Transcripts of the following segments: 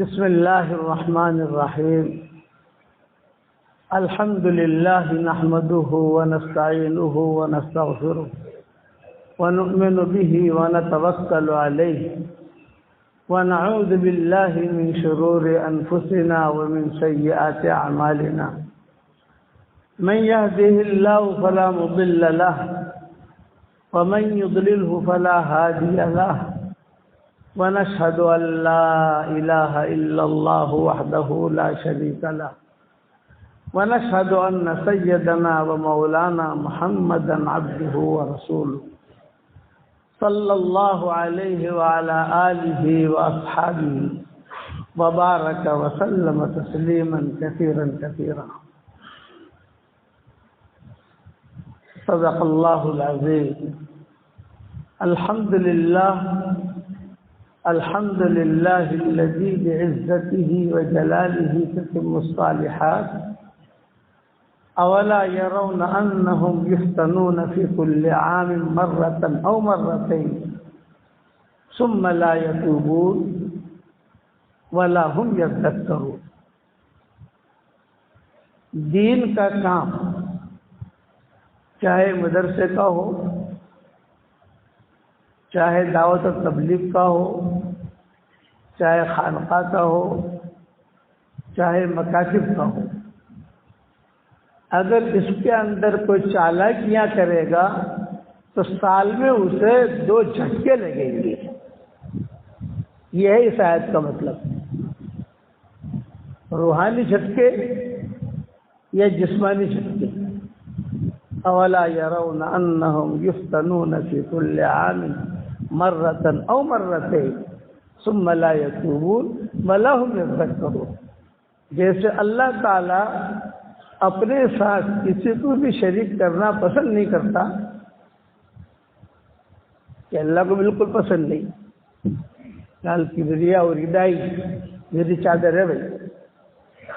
بسم الله الرحمن الرحيم. الحمد لله نحمده ونستعينه ونستغفره ونؤمن به ونتوكل عليه ونعوذ بالله من شرور أنفسنا ومن سيئات أعمالنا. من يهده الله فلا مضل له ومن يضلله فلا هادي له ونشهد أن لا إله إلا الله وحده لا شريك له ونشهد أن سيدنا ومولانا محمدا عبده ورسوله صلى الله عليه وعلى آله وأصحابه وبارك وسلم تسليما كثيرا كثيرا. صدق الله العظيم. الحمد لله الحمد لله الذي بعزته وجلاله تتم الصالحات. أولا يرون أنهم يفتنون في كل عام مرة أو مرتين ثم لا يتوبون ولا هم يذكرون. دین کا کام چاہے مدرسے کا ہو، چاہے دعوت و تبلیغ کا ہو، چاہے خانقاہ کا ہو، چاہے مکاتب کا ہو، اگر اس کے اندر کوئی چالاکیاں کرے گا تو سال میں اسے 2 جھٹکے لگیں گے. یہ ہے اس آیت کا مطلب. روحانی جھٹکے یا جسمانی جھٹکے. اولا يرون انهم يفتنون في كل عام مرة او مرتين ثم لا يتوبون ولا هم يذكرون. جیسے اللہ تعالی اپنے ساتھ کسی کو بھی شریک کرنا پسند نہیں کرتا، کہ اللہ کو بالکل پسند نہیں. لال کبریا اور ردائی میری چادر ہے بھائی،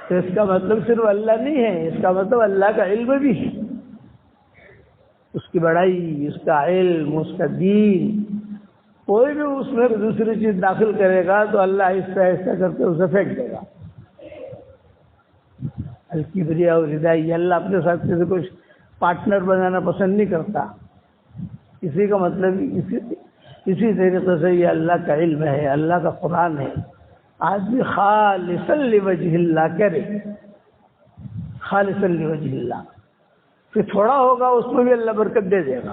تو اس کا مطلب صرف اللہ نہیں ہے، اس کا مطلب اللہ کا علم بھی ہے، اس کی بڑائی، اس کا علم، اس کا دین. کوئی بھی اس میں دوسری چیز داخل کرے گا تو اللہ آہستہ آہستہ کر کے اسے پھینک دے گا. الکبریا اور ردائی، اللہ اپنے ساتھ کسی کو پارٹنر بنانا پسند نہیں کرتا. اسی کا مطلب اسی طریقے سے یہ اللہ کا علم ہے، اللہ کا قرآن ہے. آدمی خالصا لوجہ اللہ کرے، خالصا لوجہ اللہ، پھر تھوڑا ہوگا اس میں بھی اللہ برکت دے دے گا.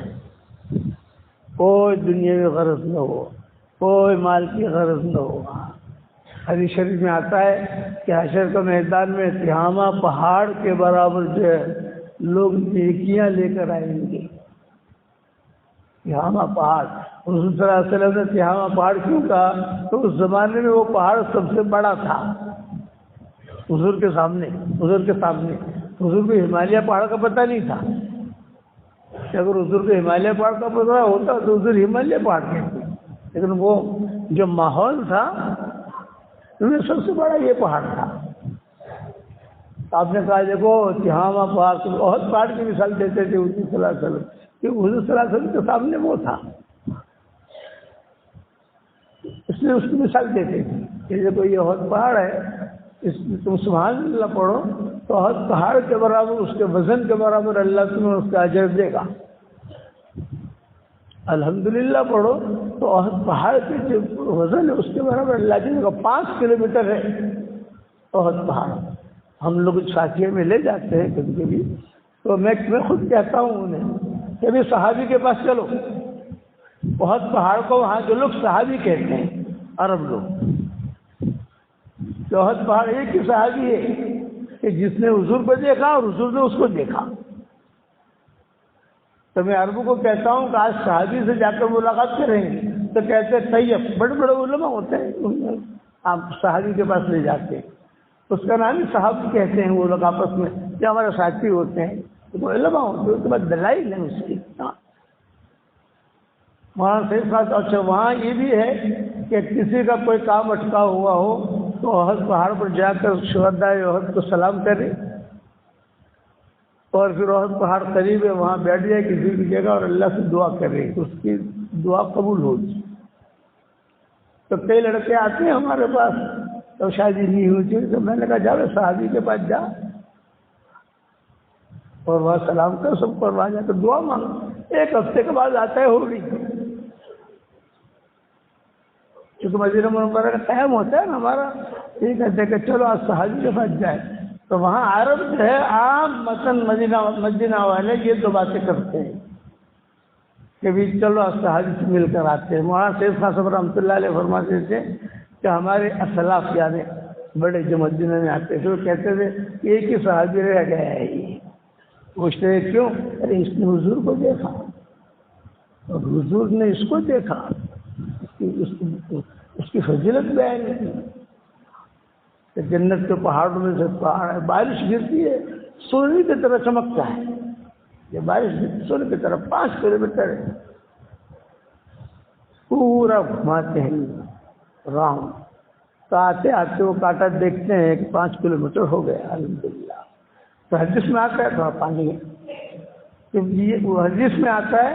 کوئی دنیاوی غرض نہ ہو، کوئی مال کی غرض نہ ہو. حدیث شریف میں آتا ہے کہ حشر کے میدان میں تہامہ پہاڑ کے برابر جو ہے لوگ نیکیاں لے کر آئیں گے. تہامہ پہاڑ، رسول صلی اللہ علیہ وسلم نے تہامہ پہاڑ کیوں کہا؟ تو اس زمانے میں وہ پہاڑ سب سے بڑا تھا حضور کے سامنے. حضور کو ہمالیہ پہاڑ کا پتہ نہیں تھا. اگر حضور کو ہمالیہ پہاڑ کا پتہ ہوتا تو حضور ہمالیہ پہاڑ کہتے، لیکن وہ جو ماحول تھا ان میں سب سے بڑا یہ پہاڑ تھا. آپ نے کہا دیکھو تہامہ پہاڑ، بہت پہاڑ کی مثال دیتے تھے حضور صلی اللہ علیہ وسلم، کہ حضور صلی اللہ علیہ وسلم کے سامنے وہ تھا، اس لیے اس کی مثال دیتے تھے کہ دیکھو یہ بہت پہاڑ ہے، اس میں تم سبحان اللہ پڑھو تو ہر پہاڑ کے برابر، اس کے وزن کے برابر اللہ تمہیں اس کا اجر دے گا. الحمدللہ پڑھو تو ہر پہاڑ کے جو وزن ہے اس کے برابر اللہ دے گا. 5 کلومیٹر ہے بہت پہاڑ. ہم لوگ ساتھیوں میں لے جاتے ہیں کبھی کبھی، تو میں خود کہتا ہوں انہیں کہ بھی صحابی کے پاس چلو. بہت پہاڑ کو وہاں جو لوگ صحابی کہتے ہیں، عرب لوگ. بہت پہاڑ ایک ہی صحابی ہے کہ جس نے حضور کو دیکھا اور حضور نے اس کو دیکھا. تو میں عربوں کو کہتا ہوں کہ آج صحابی سے جا کر ملاقات کریں گے تو کہتے ہیں طیب، بڑے بڑے علماء ہوتے ہیں، آپ صحابی کے پاس لے جاتے ہیں، اس کا نام ہی صحابی کہتے ہیں. وہ لوگ آپس میں جو ہمارے ساتھی ہوتے ہیں وہ علماء ہوتے ہیں، اس کے بعد دلائل ہیں اس کی. وہاں صحیح بات. اچھا وہاں یہ بھی ہے کہ کسی کا کوئی کام اٹکا ہوا ہو تو احد پہاڑ پر جا کر شہدائے احد کو سلام کرے، اور پھر احد پہاڑ قریب ہے وہاں بیٹھ جائے کسی بھی جگہ اور اللہ سے دعا کرے، اس کی دعا قبول ہوگی. تو کئی لڑکے آتے ہیں ہمارے پاس تو شادی نہیں ہوئی تو میں نے کہا جاؤ صحابی کے پاس جا اور وہاں سلام کر سب کو، وہاں جا کر دعا مانگو. ایک ہفتے کے بعد آتا ہے ہو گئی. کیونکہ مدینہ منورہ کا قیام ہوتا ہے نا ہمارا، یہ کہتے ہیں کہ چلو آج صحابی کے پاس جائے. تو وہاں عرب جو ہے عام مثلاً مدینہ والے یہ دو باتیں کرتے ہیں کہ بھی چلو آج صحابی سے مل کر آتے ہیں. مولانا سید خان صاحب رحمۃ اللہ علیہ فرماتے تھے کہ ہمارے اسلاف یعنی بڑے جو مدینہ میں آتے تھے وہ کہتے تھے کہ ایک ہی صحابی رہ گیا ہے. یہ پوچھتے ہیں کیوں؟ ارے اس نے حضور کو دیکھا اور حضور نے اس کو دیکھا، اس کی فضیلت بیان کی کہ جنت کے پہاڑوں میں سے پہاڑ ہے، بارش گرتی ہے سونے کی طرح چمکتا ہے. یہ بارش گرتی سونے کی طرح 5 کلومیٹر ہے، پورا گھماتے ہیں راؤنڈ. تو آتے آتے وہ کاٹا دیکھتے ہیں کہ 5 کلومیٹر ہو گیا الحمدللہ. تو حدیث میں آتا ہے تھوڑا پانی وہ حدیث میں آتا ہے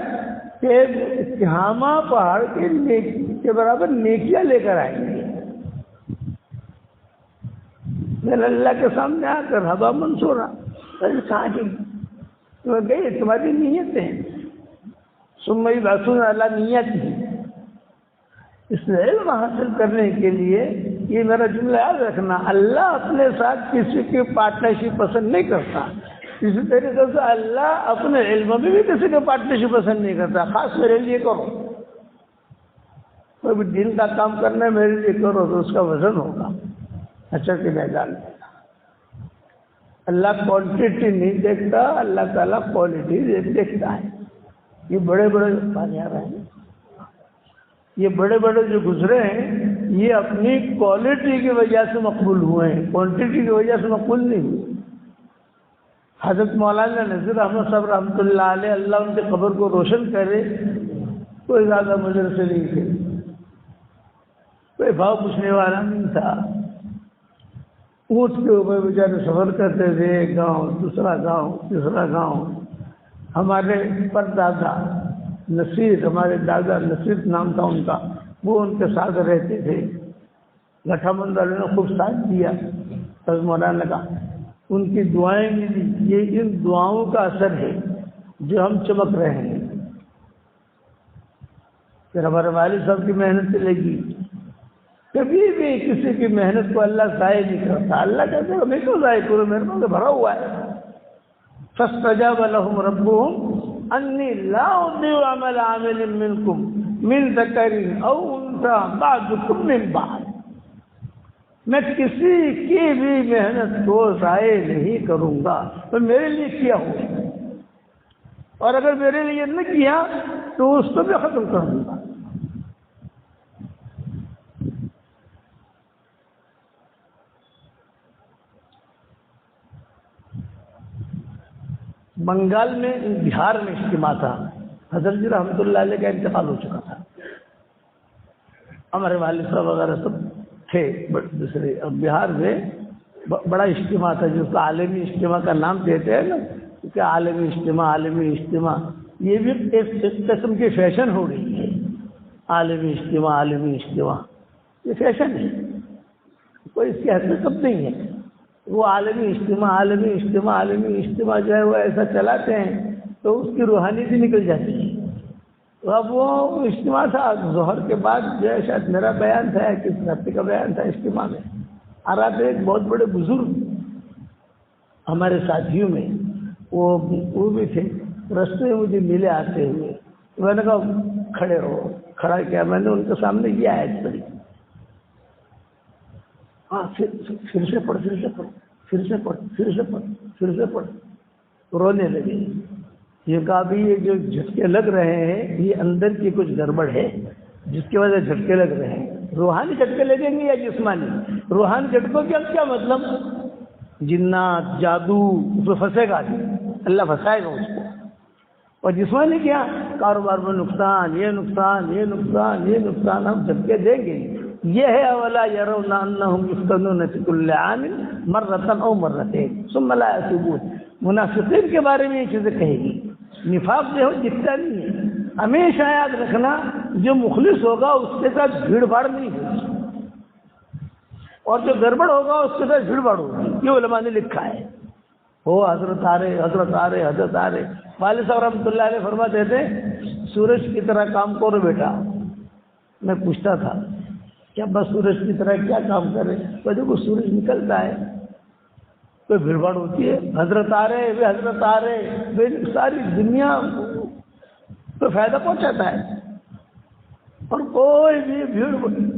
کہ تہامہ پہاڑ کے برابر نیکیاں لے کر آئیں گے. میں اللہ کے سامنے آ کر ہوا منصورہ کہاں گئی تمہاری نیتیں سمئی باسون اللہ نیت ہی. اس علم حاصل کرنے کے لیے یہ میرا جملہ یاد رکھنا، اللہ اپنے ساتھ کسی کی پارٹنرشپ پسند نہیں کرتا. اسی طریقے سے اللہ اپنے علم میں بھی کسی کی پارٹنرشپ پسند نہیں کرتا. خاص میرے لیے کرو، کوئی بھی دین کا کام کرنا ہے میرے لیے کرو تو اس کا وزن ہوگا اچھا کے میدان میں. اللہ کوانٹٹی نہیں دیکھتا، اللہ تعالیٰ کوالٹی دیکھتا ہے. یہ بڑے بڑے پانی آ رہے ہیں، یہ بڑے بڑے جو گزرے ہیں یہ اپنی کوالٹی کی وجہ سے مقبول ہوئے ہیں، کوانٹٹی کی وجہ سے مقبول نہیں ہوئے. حضرت مولانا نذیر احمد صاحب رحمۃ اللہ علیہ، اللہ ان کے قبر کو روشن کرے، کوئی زیادہ مدرسے نہیں تھے، کوئی بھاؤ پوچھنے والا نہیں تھا. اونٹ کے اوپر بیچارے سفر کرتے تھے، ایک گاؤں دوسرا گاؤں تیسرا گاؤں. ہمارے پردادا نصیر، ہمارے دادا نصیر نام تھا ان کا، وہ ان کے ساتھ رہتے تھے. گٹھا بند والوں نے خوب ساتھ دیا. حضرت مولانا کا ان کی دعائیں ملی. یہ ان دعاؤں کا اثر ہے جو ہم چمک رہے ہیں. پھر ہمارے والد صاحب کی محنت سے لگی. کبھی بھی کسی کی محنت کو اللہ ضائع نہیں کرتا. اللہ کہتے ہیں میں کیوں ضائع کروں، میرے پاس بھرا ہوا ہے. فاستجاب لهم ربهم انی لا اضيع عمل عامل منکم من ذکر او انثى بعضکم من بعض. میں کسی کی بھی محنت کو ضائع نہیں کروں گا، تو میرے لیے کیا ہو، اور اگر میرے لیے نہ کیا تو اس کو بھی ختم کر دوں گا. بنگال میں بہار میں اجتماع تھا. حضرت جی رحمۃ اللہ علیہ کا انتقال ہو چکا تھا. ہمارے والد صاحب وغیرہ سب تھے دوسرے. اب بہار میں بڑا اجتماع تھا جس کو عالمی اجتماع کا نام دیتے ہیں نا، کیونکہ عالمی اجتماع یہ بھی ایک قسم کی فیشن ہو گئی ہے. عالمی اجتماع یہ فیشن ہے، کوئی اس کی حقیقت نہیں ہے. وہ عالمی اجتماع جو ہے وہ ایسا چلاتے ہیں تو اس کی روحانیت نکل جاتی ہے. تو اب وہ اجتماع تھا ظہر کے بعد جو ہے، شاید میرا بیان تھا یا کس ہفتے کا بیان تھا اجتماع میں. آ رہا تھا ایک بہت بڑے بزرگ ہمارے ساتھیوں میں، وہ بھی تھے. رستے میں مجھے ملے آتے ہوئے. میں نے کہا کھڑے ہو. کھڑا کیا میں نے ان کے سامنے یہ آیت پڑھی. ہاں پھر سے پڑھ. رونے لگے. یہ کہا بھی یہ جو جھٹکے لگ رہے ہیں یہ اندر کی کچھ گڑبڑ ہے جس کی وجہ سے جھٹکے لگ رہے ہیں. روحانی جھٹکے لگیں گے یا جسمانی؟ روحانی جھٹکوں کا کیا مطلب؟ جنات جادو اس میں پھنسے گا، اللہ پھنسائے گا اس کو. اور جسمانی کیا؟ کاروبار میں نقصان، یہ نقصان ہم جھٹکے دیں گے. یہ ہے اولا یرون انہم یفتنون فی کل عام مرۃ او مرتین ثم لا یتوبون. منافقین کے بارے میں یہ چیزیں کہے گی. نفاق جو ہے دکھتا نہیں ہے. ہمیشہ یاد رکھنا جو مخلص ہوگا اس کے ساتھ بھیڑ بھاڑ نہیں ہوگی. اور جو گڑبڑ ہوگا اس کے ساتھ بھیڑ بھاڑ ہوگی، یہ علماء نے لکھا ہے۔ وہ حضرت آ رہے، حضرت آ رہے، حضرت آ رہے۔ والد صاحب رحمۃ اللہ علیہ فرماتے تھے سورج کی طرح کام کرو بیٹا۔ میں پوچھتا تھا کہ ابا سورج کی طرح کیا کام کرے؟ تو دیکھو سورج نکلتا ہے، کوئی بھیڑ بھاڑ ہوتی ہے، حضرت آ رہے، وہ حضرت آ رہے، ساری دنیا کو فائدہ پہنچاتا ہے، اور کوئی بھی بھیڑ،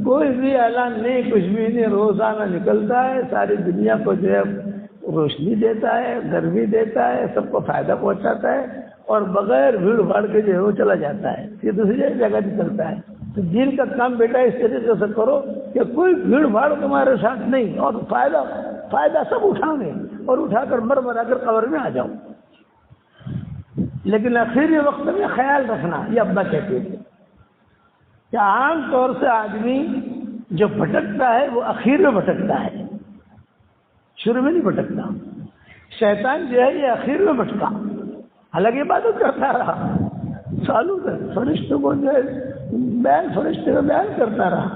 کوئی بھی اعلان نہیں، کچھ بھی نہیں، روزانہ نکلتا ہے، ساری دنیا کو جو ہے روشنی دیتا ہے، گرمی دیتا ہے، سب کو فائدہ پہنچاتا ہے، اور بغیر بھیڑ بھاڑ کے جو ہے وہ چلا جاتا ہے، یہ دوسری جگہ نکلتا ہے۔ تو دین کا کام بیٹا اس طریقے سے کرو کہ کوئی بھیڑ بھاڑ تمہارے ساتھ نہیں، اور فائدہ سب اٹھانے، اور اٹھا کر مرا کر قبر میں آ جاؤ۔ لیکن آخری وقت میں خیال رکھنا، یہ ابا کہتے تھے کہ عام طور سے آدمی جو بھٹکتا ہے وہ اخیر میں بھٹکتا ہے، شروع میں نہیں بھٹکتا۔ شیطان جو ہے یہ اخیر میں بھٹکا، حالانکہ عبادت کرتا رہا سالوں تک، فرشتوں کو جو ہے فرشتے کا بیان کرتا رہا،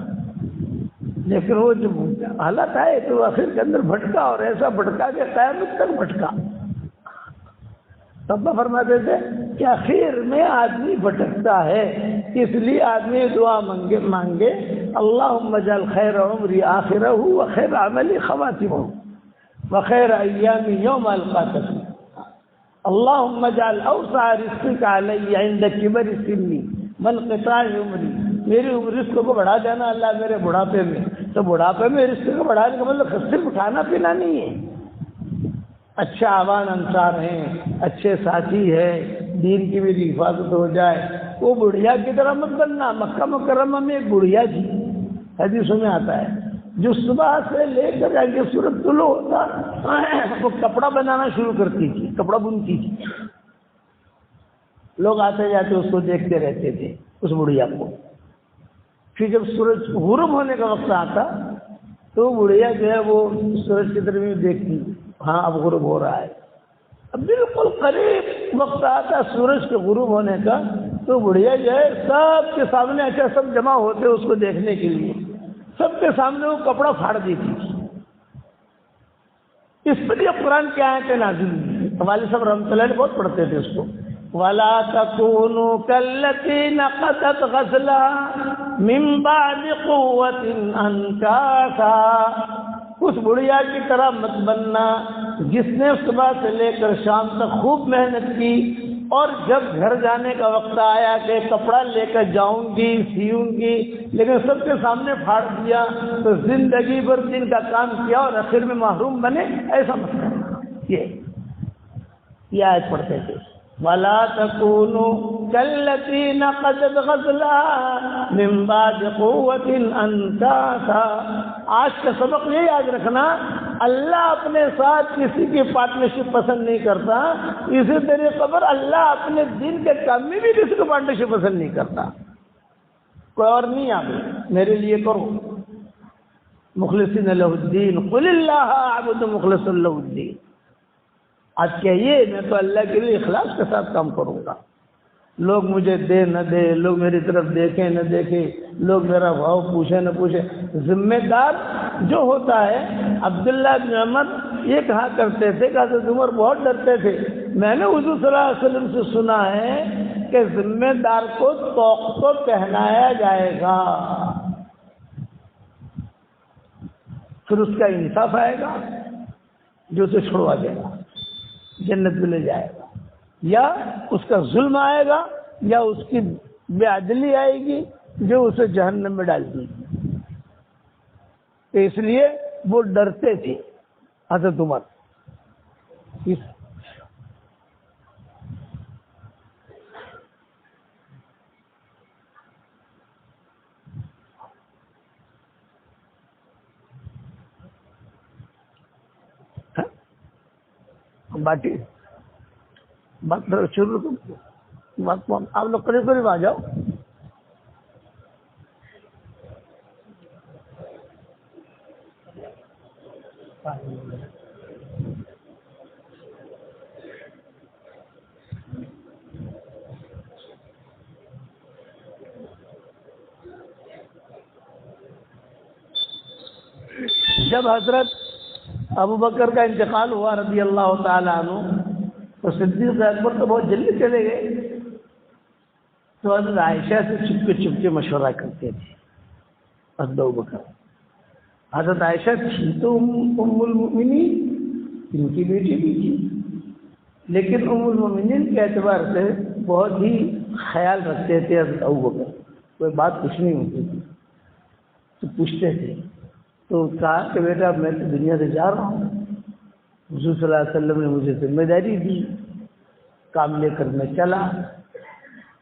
لیکن وہ جو حالت آئے تو وہ آخر کے اندر بھٹکا، اور ایسا بھٹکا کہ قیامت تک بھٹکا۔ تب فرماتے تھے کہ آخر میں آدمی بھٹکتا ہے، اس لیے آدمی دعا مانگے اللہم اجعل خیر عمری آخرہ وخیر عملی خواتمہ وخیر ایامی یوم القاک اللہم اجعل اوسع رزقک علی عند کبر سنی وانقطاع عمری، میری رزق کو بڑھا دینا اللہ میرے بڑھاپے میں۔ تو بڑھاپے میں رزق کو بڑھانے کا مطلب صرف کھانا پینا نہیں ہے، اچھا عوان انصار ہیں، اچھے ساتھی ہے، دین کی بھی حفاظت ہو جائے۔ وہ بڑھیا کی طرح مت بننا۔ مکہ مکرمہ میں ایک بڑھیا تھی، حدیثوں میں آتا ہے، جو صبح سے لے کر آگے سورج طلوع ہوتا وہ کپڑا بنانا شروع کرتی تھی، کپڑا بنتی تھی، لوگ آتے جاتے اس کو دیکھتے رہتے تھے اس بڑھیا کو۔ پھر جب سورج غروب ہونے کا وقت آتا تو بڑھیا جو ہے وہ سورج کی طرف دیکھتی، ہاں اب غروب ہو رہا ہے، اب بالکل قریب وقت آتا سورج کے غروب ہونے کا، تو بڑھیا جو ہے سب کے سامنے، اچھا سب جمع ہوتے اس کو دیکھنے کے لیے، سب کے سامنے وہ کپڑا پھاڑ دیتی تھی۔ اس پر یہ قرآن کی آیتیں نازل ہوئی، والد صاحب رحمۃ اللہ علیہ بہت پڑھتے تھے اس کو، وَلَا تَكُونُوا كَالَّتِي نَقَضَتْ غَزْلَهَا مِن بَعْدِ قُوَّةٍ أَنكَاثًا، اس بڑھیا کی طرح مت بننا جس نے صبح سے لے کر شام تک خوب محنت کی، اور جب گھر جانے کا وقت آیا کہ کپڑا لے کر جاؤں گی، سیوں گی، لیکن سب کے سامنے پھاڑ دیا، تو زندگی بھر دن کا کام کیا اور آخر میں محروم بنے، ایسا مت کرنا۔ یہ آیت پڑھتے تھے، وَلَا تَكُونُوا كَالَّتِي نَقَضَتْ غَزْلَهَا مِن بَعْدِ قُوَّةٍ أَنكَاثًا۔ آج کا سبق یہ یاد رکھنا، اللہ اپنے ساتھ کسی کی پارٹنرشپ پسند نہیں کرتا، اسی طریقے پر اللہ اپنے دین کے کام میں بھی کسی کو پارٹنرشپ پسند نہیں کرتا۔ کوئی اور نہیں آگے میرے لیے کرو، مخلصین لہ الدین قل اللہ اعبد مخلص لہ الدین، آج کہیے میں تو اللہ کے لیے اخلاص کے ساتھ کام کروں گا، لوگ مجھے دے نہ دے، لوگ میری طرف دیکھیں نہ دیکھیں، لوگ میرا بھاؤ پوچھے نہ پوچھے، ذمہ دار جو ہوتا ہے۔ عبداللہ بن عمر یہ کہا کرتے تھے کہ حضرت عمر بہت ڈرتے تھے، میں نے حضور صلی اللہ علیہ وسلم سے سنا ہے کہ ذمہ دار کو توق تو پہنایا جائے گا، پھر اس کا انصاف آئے گا جو اسے چھڑوا دے گا جنت میں لے جائے گا، یا اس کا ظلم آئے گا، یا اس کی بے عدلی آئے گی جو اسے جہنم میں ڈال دے گی۔ تو اس لیے وہ ڈرتے تھے حضرت عمر۔ باقی بات شروع بات آپ لوگ قریب قریب آ جاؤ۔ جب حضرت ابو بکر کا انتقال ہوا رضی اللہ تعالیٰ عنہ تو صدیق اکبر تو بہت جلدی چلے گئے، تو حضرت عائشہ سے چپ کے مشورہ کرتے تھے حضرت ابو بکر۔ حضرت عائشہ تھی تو ام المؤمنین، ان کی بیٹی بھی تھی، لیکن ام المؤمنین کے اعتبار سے بہت ہی خیال رکھتے تھے حضرت ابو بکر، کوئی بات پوچھنی ہوتی تھی تو پوچھتے تھے۔ تو کہا کہ بیٹا میں تو دنیا سے جا رہا ہوں، حضور صلی اللہ علیہ وسلم نے مجھے ذمہ داری دی، کام لے کر میں چلا،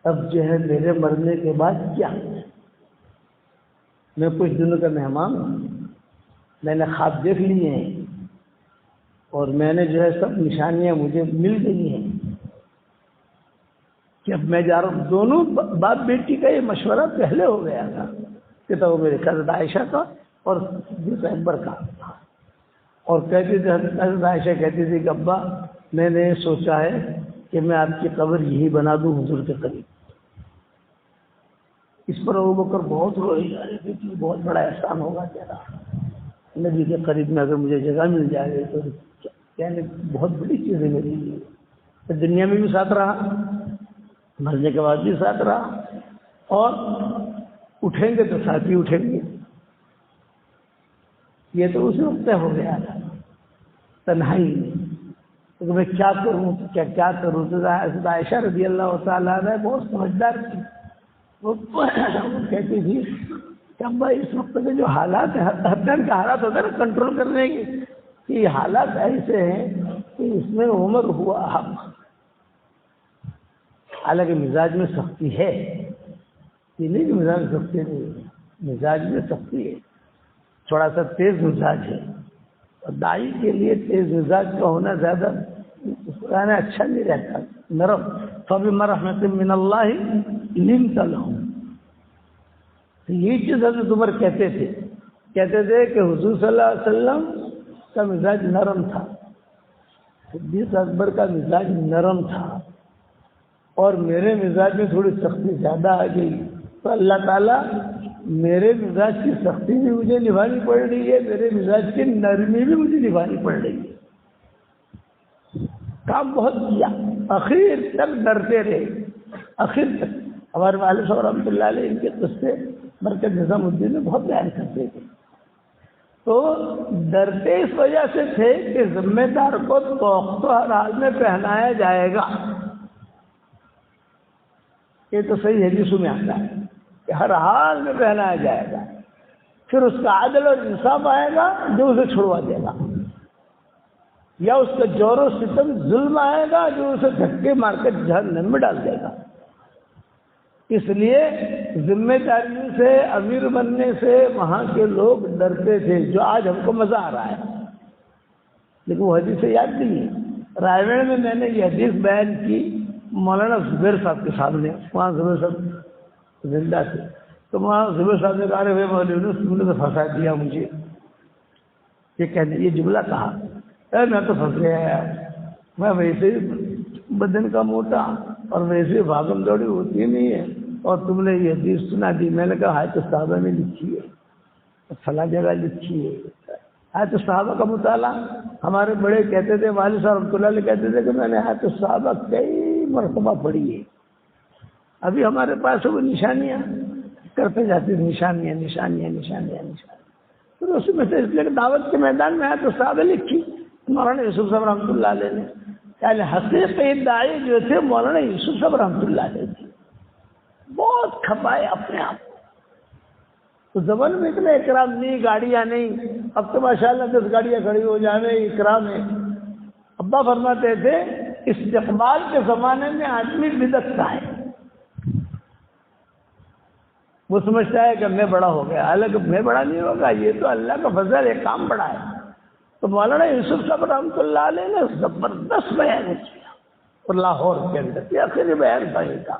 اب جو ہے میرے مرنے کے بعد کیا؟ میں کچھ دنوں کا مہمان ہوں، میں نے خواب دیکھ لیے ہیں اور میں نے جو ہے سب نشانیاں مجھے مل گئی ہیں کہ اب میں جا رہا ہوں۔ دونوں باپ بیٹی کا یہ مشورہ پہلے ہو گیا تھا کہ تو وہ میرے حضرت عائشہ کا اور صدیق اکبر کا، اور کہتی تھی حضرت عائشہ کہتی تھی کہ ابا میں نے سوچا ہے کہ میں آپ کی قبر یہی بنا دوں حضور کے قریب۔ اس پر ابو بکر بہت روئے جا رہے تھے کہ بہت بڑا احسان ہوگا تیرا، نبی کے قریب میں اگر مجھے جگہ مل جائے تو کہنے بہت بڑی چیز ہے میرے لیے۔ تو دنیا میں بھی ساتھ رہا، مرنے کے بعد بھی ساتھ رہا، اور اٹھیں گے تو ساتھ ہی اٹھیں گے۔ یہ تو اس وقت ہو گیا تھا تنہائی میں، تو میں کیا کروں کیا کروں؟ تو حضرت عائشہ رضی اللہ تعالیٰ عنہ بہت سمجھدار تھی، وہ کہتی تھی کہ ابا اس وقت کے جو حالات ہیں، ہر ٹائم کے حالات ہوتے ہیں نا کنٹرول کرنے کے، کہ یہ حالات ایسے ہیں کہ اس میں عمر ہوا حق۔ حالانکہ مزاج میں سختی ہے، یہ نہیں کہ مزاج میں سختی نہیں، مزاج میں سختی ہے، تھوڑا سا تیز مزاج ہے، اور دائی کے لیے تیز مزاج کا ہونا زیادہ اچھا نہیں رہتا، نرم۔ فَبِمَا رَحْمَةٍ مِّنَ اللَّهِ لِنتَ لَهُمْ۔ یہ چیز حضرت عمر کہتے تھے کہ حضور صلی اللہ علیہ وسلم کا مزاج نرم تھا، صدیق اکبر کا مزاج نرم تھا، اور میرے مزاج میں تھوڑی سختی زیادہ آ گئی، تو اللہ تعالیٰ میرے مزاج کی سختی بھی مجھے نبھانی پڑ رہی ہے، میرے مزاج کی نرمی بھی مجھے نبھانی پڑ رہی ہے۔ کام بہت کیا، آخر تک ڈرتے رہے، آخر تک۔ ہمارے والد صاحب رحمۃ اللہ علیہ ان کے قصے مرکز نظام الدین میں بہت بیان کرتے تھے، تو ڈرتے اس وجہ سے تھے کہ ذمہ دار کو توق تو ہر حال میں پہنایا جائے گا۔ یہ تو صحیح حدیثوں میں آتا ہے کہ ہر حال میں پہنایا جائے گا، پھر اس کا عدل اور انصاف آئے گا جو اسے چھڑوا دے گا، یا اس کا جور و ستم ظلم آئے گا جو اسے دھکے مار کر جہنم میں ڈال دے گا۔ اس لیے ذمہ داریوں سے، امیر بننے سے وہاں کے لوگ ڈرتے تھے، جو آج ہم کو مزہ آ رہا ہے، لیکن وہ حدیث یاد نہیں ہے۔ رائے گڑھ میں نے یہ حدیث بیان کی مولانا زبیر صاحب کے سامنے، وہاں زبیر صاحب زندہ تھے، تو وہاں زبیر صاحب نے کہا رہے مولوی تم نے تو پھنسا دیا مجھے، یہ جملہ کہا، میں تو پھنس گیا یار، میں ویسے ہی بدن کا موٹا اور ویسے بھاگم دوڑی ہوتی نہیں ہے، اور تم نے یہ حدیث سنا دی۔ میں نے کہا حیات الصحابہ میں لکھی ہے، فلاں جگہ لکھی ہے۔ حیات الصحابہ کا مطالعہ ہمارے بڑے کہتے تھے، والد صاحب رحمۃ اللہ علیہ کہتے تھے کہ میں نے حیات الصحابہ کئی مرتبہ پڑھی ہے۔ ابھی ہمارے پاس وہ نشانیاں کرتے جاتی ہیں، نشانیاں نشانیاں نشانیاں نشانیاں، پھر اس میں سے اس لیے کہ دعوت کے میدان میں حیات الصحابہ لکھی مولانا یوسف صاحب رحمۃ اللہ علیہ نے، یعنی حقیقی داعی جو تھے مولانا یوسف صاحب رحمۃ اللہ علیہ تھے، بہت کھپائے اپنے آپ۔ تو زمانے میں اتنا اکرام نہیں، گاڑیاں نہیں، اب تو ماشاءاللہ 10 گاڑیاں کھڑی ہو جانے، اکرام ہے۔ ابا فرماتے تھے استقبال کے زمانے میں آدمی بدکتا ہے، وہ سمجھتا ہے کہ میں بڑا ہو گیا، حالانکہ میں بڑا نہیں ہوگا، یہ تو اللہ کا فضل ہے، کام بڑا ہے۔ تو مولانا یوسف صاحب رحمۃ اللہ علیہ نے زبردست بیان کیا، اور لاہور کے اندر یہ آخری بیان تھا، یہ تھا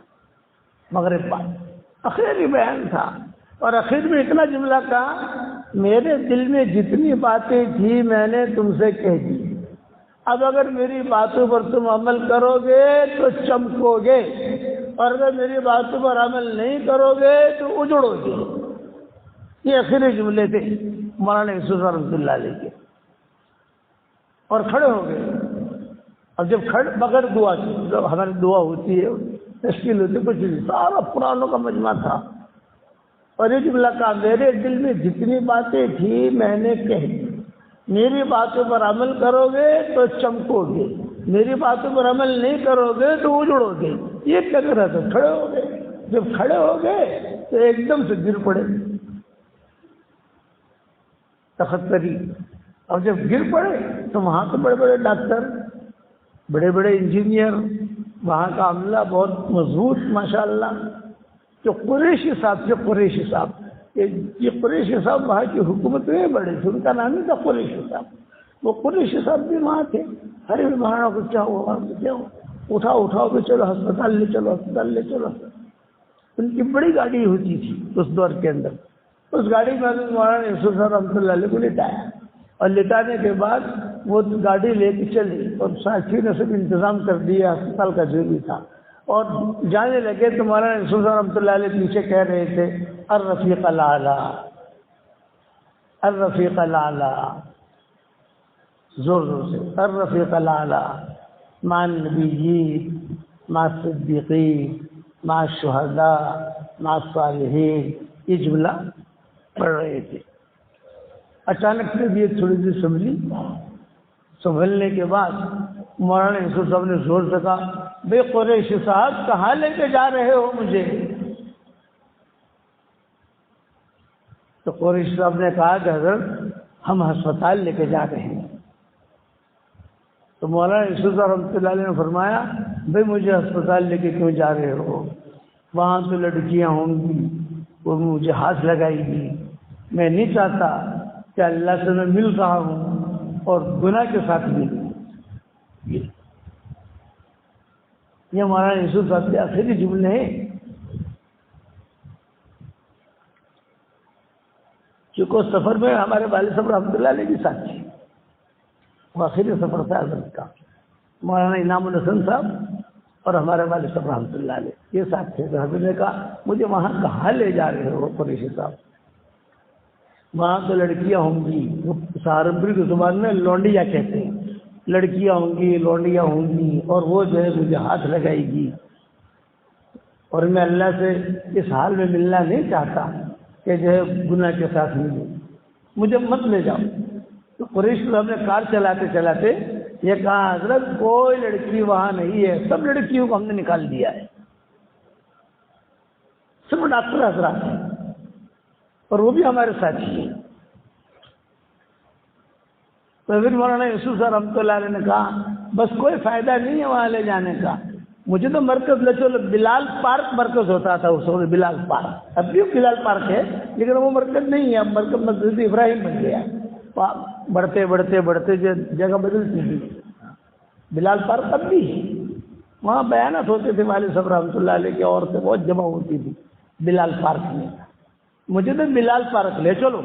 مغرب بعد آخری بیان تھا، اور آخر میں اتنا جملہ کہا، میرے دل میں جتنی باتیں تھی میں نے تم سے کہہ دی، اب اگر میری باتوں پر تم عمل کرو گے تو چمکو گے، اور اگر میری باتوں پر عمل نہیں کرو گے تو اجڑو گے۔ یہ آخری جملے تھے مولانا یوسف صاحب رحمۃ اللہ علیہ کے، اور کھڑے ہو گئے. اب جب بغیر دعا کی، جب ہماری دعا ہوتی ہے تشکیل ہوتی ہے، کچھ نہیں، سارا پرانوں کا مجمع تھا. اور یہ جملہ کہا، میرے دل میں جتنی باتیں تھی میں نے کہہ دی، میری باتوں پر عمل کرو گے تو چمکو گے، میری باتوں پر عمل نہیں کرو گے تو اجڑو گے. یہ کیا کر رہا تھا؟ کھڑے ہو گئے. جب کھڑے ہو گئے تو ایک دم سے گر پڑے تختری. اور جب گر پڑے تو وہاں تو بڑے بڑے ڈاکٹر، بڑے بڑے انجینئر، وہاں کا عملہ بہت مضبوط ماشاءاللہ. جو قریشی صاحب تھے، قریشی صاحب، یہ قریشی صاحب وہاں کی حکومت میں بڑے تھے، ان کا نام ہی تھا قریشی صاحب. وہ قریشی صاحب بھی وہاں تھے. ارے مہارانا کو کیا ہوا، کیا ہوا، اٹھاؤ تو چلو ہسپتال لے چلو، ہسپتال لے چلو. ان کی بڑی گاڑی ہوتی تھی اس دور کے اندر. اس گاڑی میں مولانا یوسف صاحب رحمۃ اللہ علیہ کو لٹایا، اور لٹانے کے بعد وہ گاڑی لے کے چلی، اور ساتھی نے سب انتظام کر دیا ہسپتال کا جو بھی تھا. اور جانے لگے تو مولانا یوسف صاحب رحمۃ اللہ علیہ پیچھے کہہ رہے تھے، الرفیق الاعلی، الرفیق الاعلی، زور زور سے، الرفیق الاعلی مع النبیین مع الصدیقین مع الشہداء مع الصالحین. یہ جملہ پڑھ رہے تھے. اچانک سے یہ تھوڑی سی سنبھلنے کے بعد مولانا یوسف صاحب نے زور سے کہا، بے قریشی صاحب کہاں لے کے جا رہے ہو مجھے؟ تو قریشی صاحب نے کہا کہ حضرت ہم ہسپتال لے کے جا رہے ہیں. تو مولانا یوسف صاحب رحمۃ اللہ علیہ نے فرمایا، بھائی مجھے ہسپتال لے کے کیوں جا رہے ہو؟ وہاں تو لڑکیاں ہوں گی، وہ مجھے ہاتھ لگائے گی. میں نہیں چاہتا کہ اللہ سے میں مل رہا ہوں اور گناہ کے ساتھ ملوں. یہ مولانا یوسف صاحب کے آخری جملے ہیں. چونکہ اس سفر میں ہمارے والد صاحب رحمۃ اللہ علیہ کے ساتھ تھے، وہ آخری سفر تھا حضرت کا. مولانا انعام الحسن صاحب اور ہمارے والد صاحب رحمۃ اللہ علیہ یہ ساتھ تھے. تو حضرت نے کہا، مجھے وہاں کہاں لے جا رہے ہو قریشی صاحب؟ وہاں تو لڑکیاں ہوں گی، وہ سہارنپور کی زبان میں لونڈیا کہتے ہیں، لڑکیاں ہوں گی، لونڈیاں ہوں گی، اور وہ جو ہے مجھے ہاتھ لگائے گی، اور میں اللہ سے اس حال میں ملنا نہیں چاہتا کہ جو ہے گناہ کے ساتھ ملوں، مجھے مت لے جاؤ. تو قریشی صاحب نے کار چلاتے چلاتے یہ کہا، حضرت کوئی لڑکی وہاں نہیں ہے، سب لڑکیوں کو ہم نے نکال دیا ہے، سب ڈاکٹر حضرات ہیں، اور وہ بھی ہمارے ساتھی ہیں. تو پھر مولانا یوسف صاحب رحمۃ اللہ علیہ نے کہا، بس کوئی فائدہ نہیں ہے وہاں لے جانے کا، مجھے تو مرکز لے چلو. بلال پارک مرکز ہوتا تھا اس وقت، بلال پارک، اب بھی بلال پارک ہے لیکن وہ مرکز نہیں ہے، اب مرکز مسجد ابراہیم بن گیا. بڑھتے بڑھتے بڑھتے جگہ بدلتی تھی. بلال پارک اب بھی ہے، وہاں بیانات ہوتے تھے والد صاحب رحمۃ اللہ علیہ کی، عورتیں بہت جمع ہوتی تھی بلال پارک میں. مجھے تو بلال پارک لے چلو.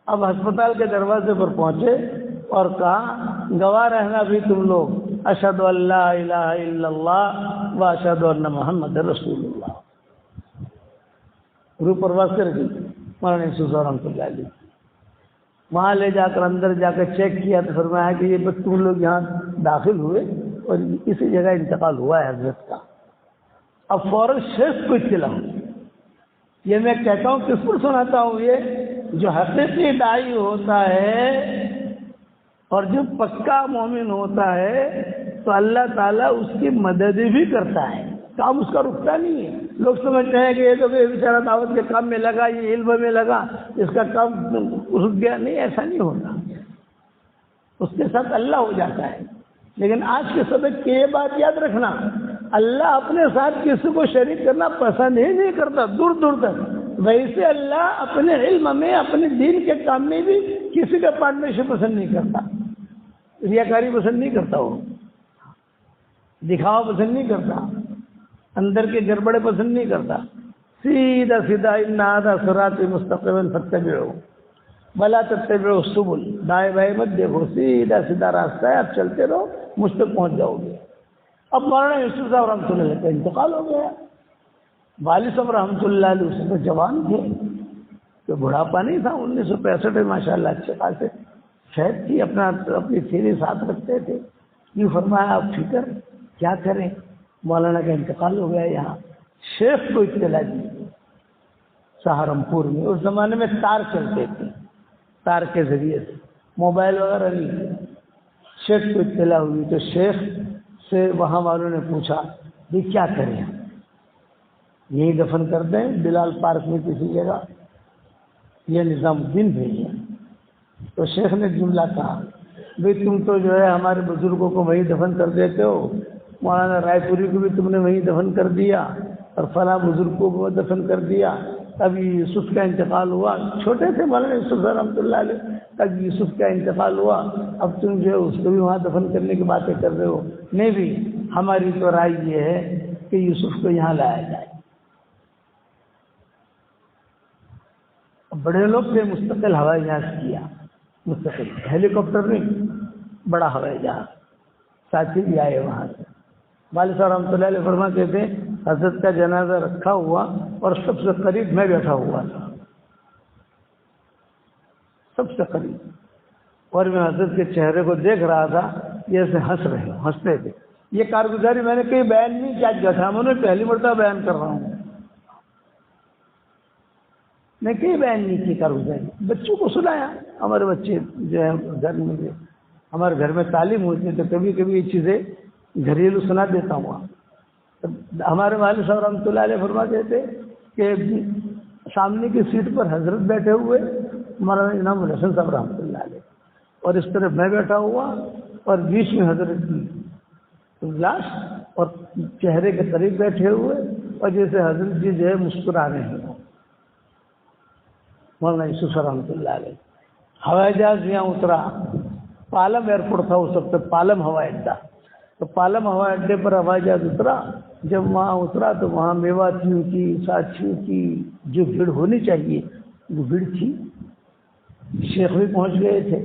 اب ہسپتال کے دروازے پر پہنچے اور کہا، گواہ رہنا بھی تم لوگ، اشہد ان لا الہ الا اللہ و اشہد ان محمد رسول اللہ. روح پرواز کر گئی مولانا یوسف صاحب رحمۃ اللہ علیہ. وہاں لے جا کر اندر جا کر چیک کیا تو فرمایا کہ یہ بس تم لوگ یہاں داخل ہوئے اور اسی جگہ انتقال ہوا ہے حضرت کا. اب فوراً شیخ کو اطلاع. یہ میں کہتا ہوں کس پر سناتا ہوں، یہ جو حقیقی داعی ہوتا ہے اور جو پکا مومن ہوتا ہے تو اللہ تعالیٰ اس کی مدد بھی کرتا ہے، کام اس کا رکتا نہیں ہے. لوگ سمجھتے ہیں کہ یہ تو بیچارہ دعوت کے کام میں لگا، یہ علم میں لگا، اس کا کام رک گیا. نہیں، ایسا نہیں ہوتا، اس کے ساتھ اللہ ہو جاتا ہے. لیکن آج کے سبق کی یہ بات یاد رکھنا، اللہ اپنے ساتھ کسی کو شریک کرنا پسند ہی نہیں کرتا دور دور تک. ویسے اللہ اپنے علم میں، اپنے دین کے کام میں بھی کسی کا پارٹنرشپ پسند نہیں کرتا. ریاکاری پسند نہیں کرتا، وہ دکھاوا پسند نہیں کرتا، اندر کے گڑبڑے پسند نہیں کرتا. سیدھا سیدھا ان ھذا صراط مستقیم فاتبعوہ ولا تتبعوا السبل، دائیں بائیں مت دیکھو، سیدھا سیدھا راستہ ہے، آپ چلتے رہو، مجھ تک پہنچ جاؤ گے. اب مولانا یوسف صاحب رحمۃ اللہ علیہ کا انتقال ہو گیا. والد صاحب رحمۃ اللہ علیہ اس میں جوان تھے تو بڑھاپا نہیں تھا 1965 میں ماشاءاللہ اچھے خاصے صحت تھی، اپنی تھیری ساتھ رکھتے تھے. یہ فرمایا آپ فکر کیا کریں، مولانا کا انتقال ہو گیا. یہاں شیخ کو اطلاع دی سہارنپور میں. اس زمانے میں تار چلتے تھے، تار کے ذریعے سے موبائل وغیرہ نہیں. شیخ کو اطلاع ہوئی تو شیخ سے وہاں والوں نے پوچھا یہ کیا کریں، یہی دفن کر دیں بلال پارک میں کسی جگہ، یہ نظام الدین بھیجیں. تو شیخ نے جملہ کہا بھائی تم تو جو ہے ہمارے بزرگوں کو وہیں دفن کر دیتے ہو، مولانا رائے پوری کو بھی تم نے وہیں دفن کر دیا اور فلاں بزرگ کو دفن کر دیا. ابھی یوسف کا انتقال ہوا، چھوٹے تھے مولانا یوسف رحمۃ اللہ علیہ، اب یوسف کا انتقال ہوا، اب تم جو ہے اس کو بھی وہاں دفن کرنے کی باتیں کر رہے ہو. نہیں بھی ہماری تو رائے یہ ہے کہ یوسف کو یہاں لایا جائے. بڑے لوگ تھے، مستقل ہوائی جہاز کیا، مستقل ہیلی کاپٹر نہیں، بڑا ہوائی جہاز. ساتھی بھی آئے وہاں سے. والد صاحب رحمۃ اللہ علیہ فرماتے تھے حضرت کا جنازہ رکھا ہوا اور سب سے قریب میں بیٹھا ہوا تھا، سب سے قریب. اور میں حضرت کے چہرے کو دیکھ رہا تھا، جیسے ہنس رہے ہنستے تھے. یہ کارگزاری میں نے کہیں بیان نہیں کیا تھا، میں نے پہلی مرتبہ بیان کر رہا ہوں. میں کہیں بیان نہیں کی کارگزاری، بچوں کو سنایا. ہمارے بچے جو ہے گھر میں، ہمارے گھر میں تعلیم ہوتی ہے تو کبھی کبھی یہ چیزیں گھریلو سنا دیتا ہوں. ہمارے والد صاحب رحمۃ اللہ علیہ فرماتے تھے کہ سامنے کی سیٹ پر حضرت بیٹھے ہوئے مولانا انعام الحسن صاحب رحمۃ اللہ علیہ، اور اس طرف میں بیٹھا ہوا اور بیچ میں حضرت کی لاش اور چہرے کے قریب بیٹھے ہوئے، اور جیسے حضرت جی جو ہے مسکرا رہے ہیں. مولانا یوسف رحمۃ اللہ علیہ. ہوائی جہاز یہاں اترا، پالم ایئرپورٹ تھا اس وقت، پالم ہوائی اڈہ. تو پالم ہوائی اڈے پر ہوائی جہاز اترا. جب وہاں اترا تو وہاں میواتیوں کی، ساتھیوں کی جو بھیڑ ہونی چاہیے وہ بھیڑ تھی. شیخ بھی پہنچ گئے تھے،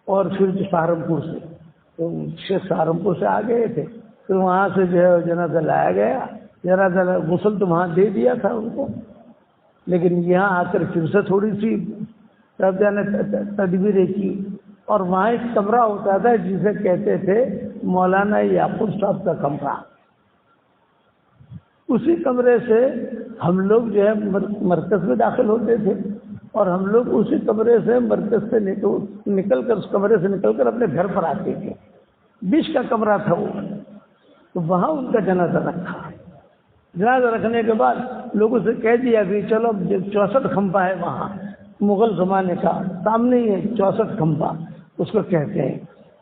اور پھر سہارنپور سے تو شیخ سہارنپور سے آ گئے تھے. پھر وہاں سے جو ہے جنازہ لایا گیا. جنازہ غسل تو وہاں دے دیا تھا ان کو، لیکن یہاں آ کر پھر سے تھوڑی سی تدبیریں کی. اور وہاں ایک کمرہ ہوتا تھا جسے کہتے تھے مولانا یعقوب صاحب کا کمرہ. اسی کمرے سے ہم لوگ جو ہے مرکز میں داخل ہوتے تھے، اور ہم لوگ اسی کمرے سے مرکز سے نکل کر، اس کمرے سے نکل کر اپنے گھر پر آتے تھے. بیچ کا کمرہ تھا وہ. تو وہاں ان کا جنازہ رکھا. جنازہ رکھنے کے بعد لوگوں سے کہہ دیا کہ چلو 64 کھمبا ہے وہاں مغل زمانے کا، سامنے ہی ہے 64 کھمبا اس کو کہتے ہیں.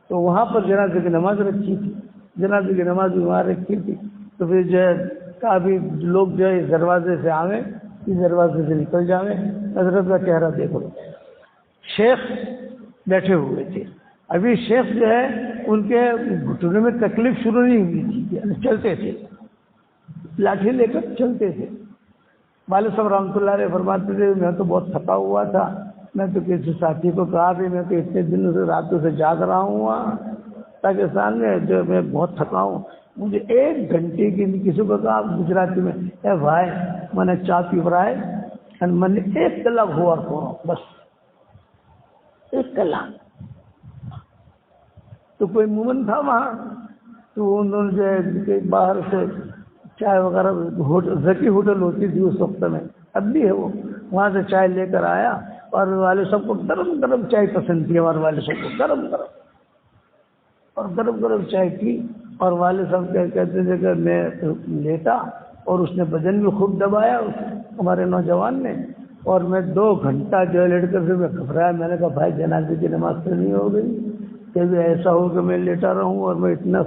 تو وہاں پر جنازے کی نماز رکھی تھی. جنازے کی نماز بھی وہاں رکھی تھی. تو پھر جو ہے کافی لوگ جو ہے اس دروازے سے آویں، اس دروازے سے نکل جاویں. حضرت کا چہرہ دیکھو. شیخ بیٹھے ہوئے تھے. ابھی شیخ جو ہے ان کے گھٹنے میں تکلیف شروع نہیں ہوئی تھی، یعنی چلتے تھے، لاٹھی لے کر چلتے تھے. والد صاحب رحمۃ اللہ علیہ فرماتے تھے میں تو بہت تھکا ہوا تھا. میں تو کسی ساتھی کو کہا بھی میں تو اتنے دنوں سے راتوں سے جاگ رہا ہوں پاکستان میں، جو میں بہت تھکا ہوں، مجھے 1 گھنٹے کی. کسی کو کہا گجراتی میں اے بھائی میں نے چائے پی رہا ہے، میں نے 1 کلاک ہوا بس 1 کلاک. تو کوئی مومن تھا وہاں، تو انہوں نے جو ہے باہر سے چائے وغیرہ، ذکی ہوٹل ہوتی تھی اس وقت میں، اب بھی ہے وہ، وہاں سے چائے لے کر آیا. اور والد صاحب کو گرم گرم چائے پسند تھی. ہمارے والد صاحب کو گرم گرم، اور گرم گرم چائے پی. اور والد صاحب کہتے تھے کہ میں لیٹا، اور اس نے بدن بھی خوب دبایا ہمارے نوجوان نے. اور میں 2 گھنٹہ جو ہے لیٹ کر پھر میں گھبرایا. میں نے کہا بھائی جنازے کی نماز تو نہیں ہو گئی، کہ ایسا ہو کہ میں لیٹا رہوں اور میں اتنا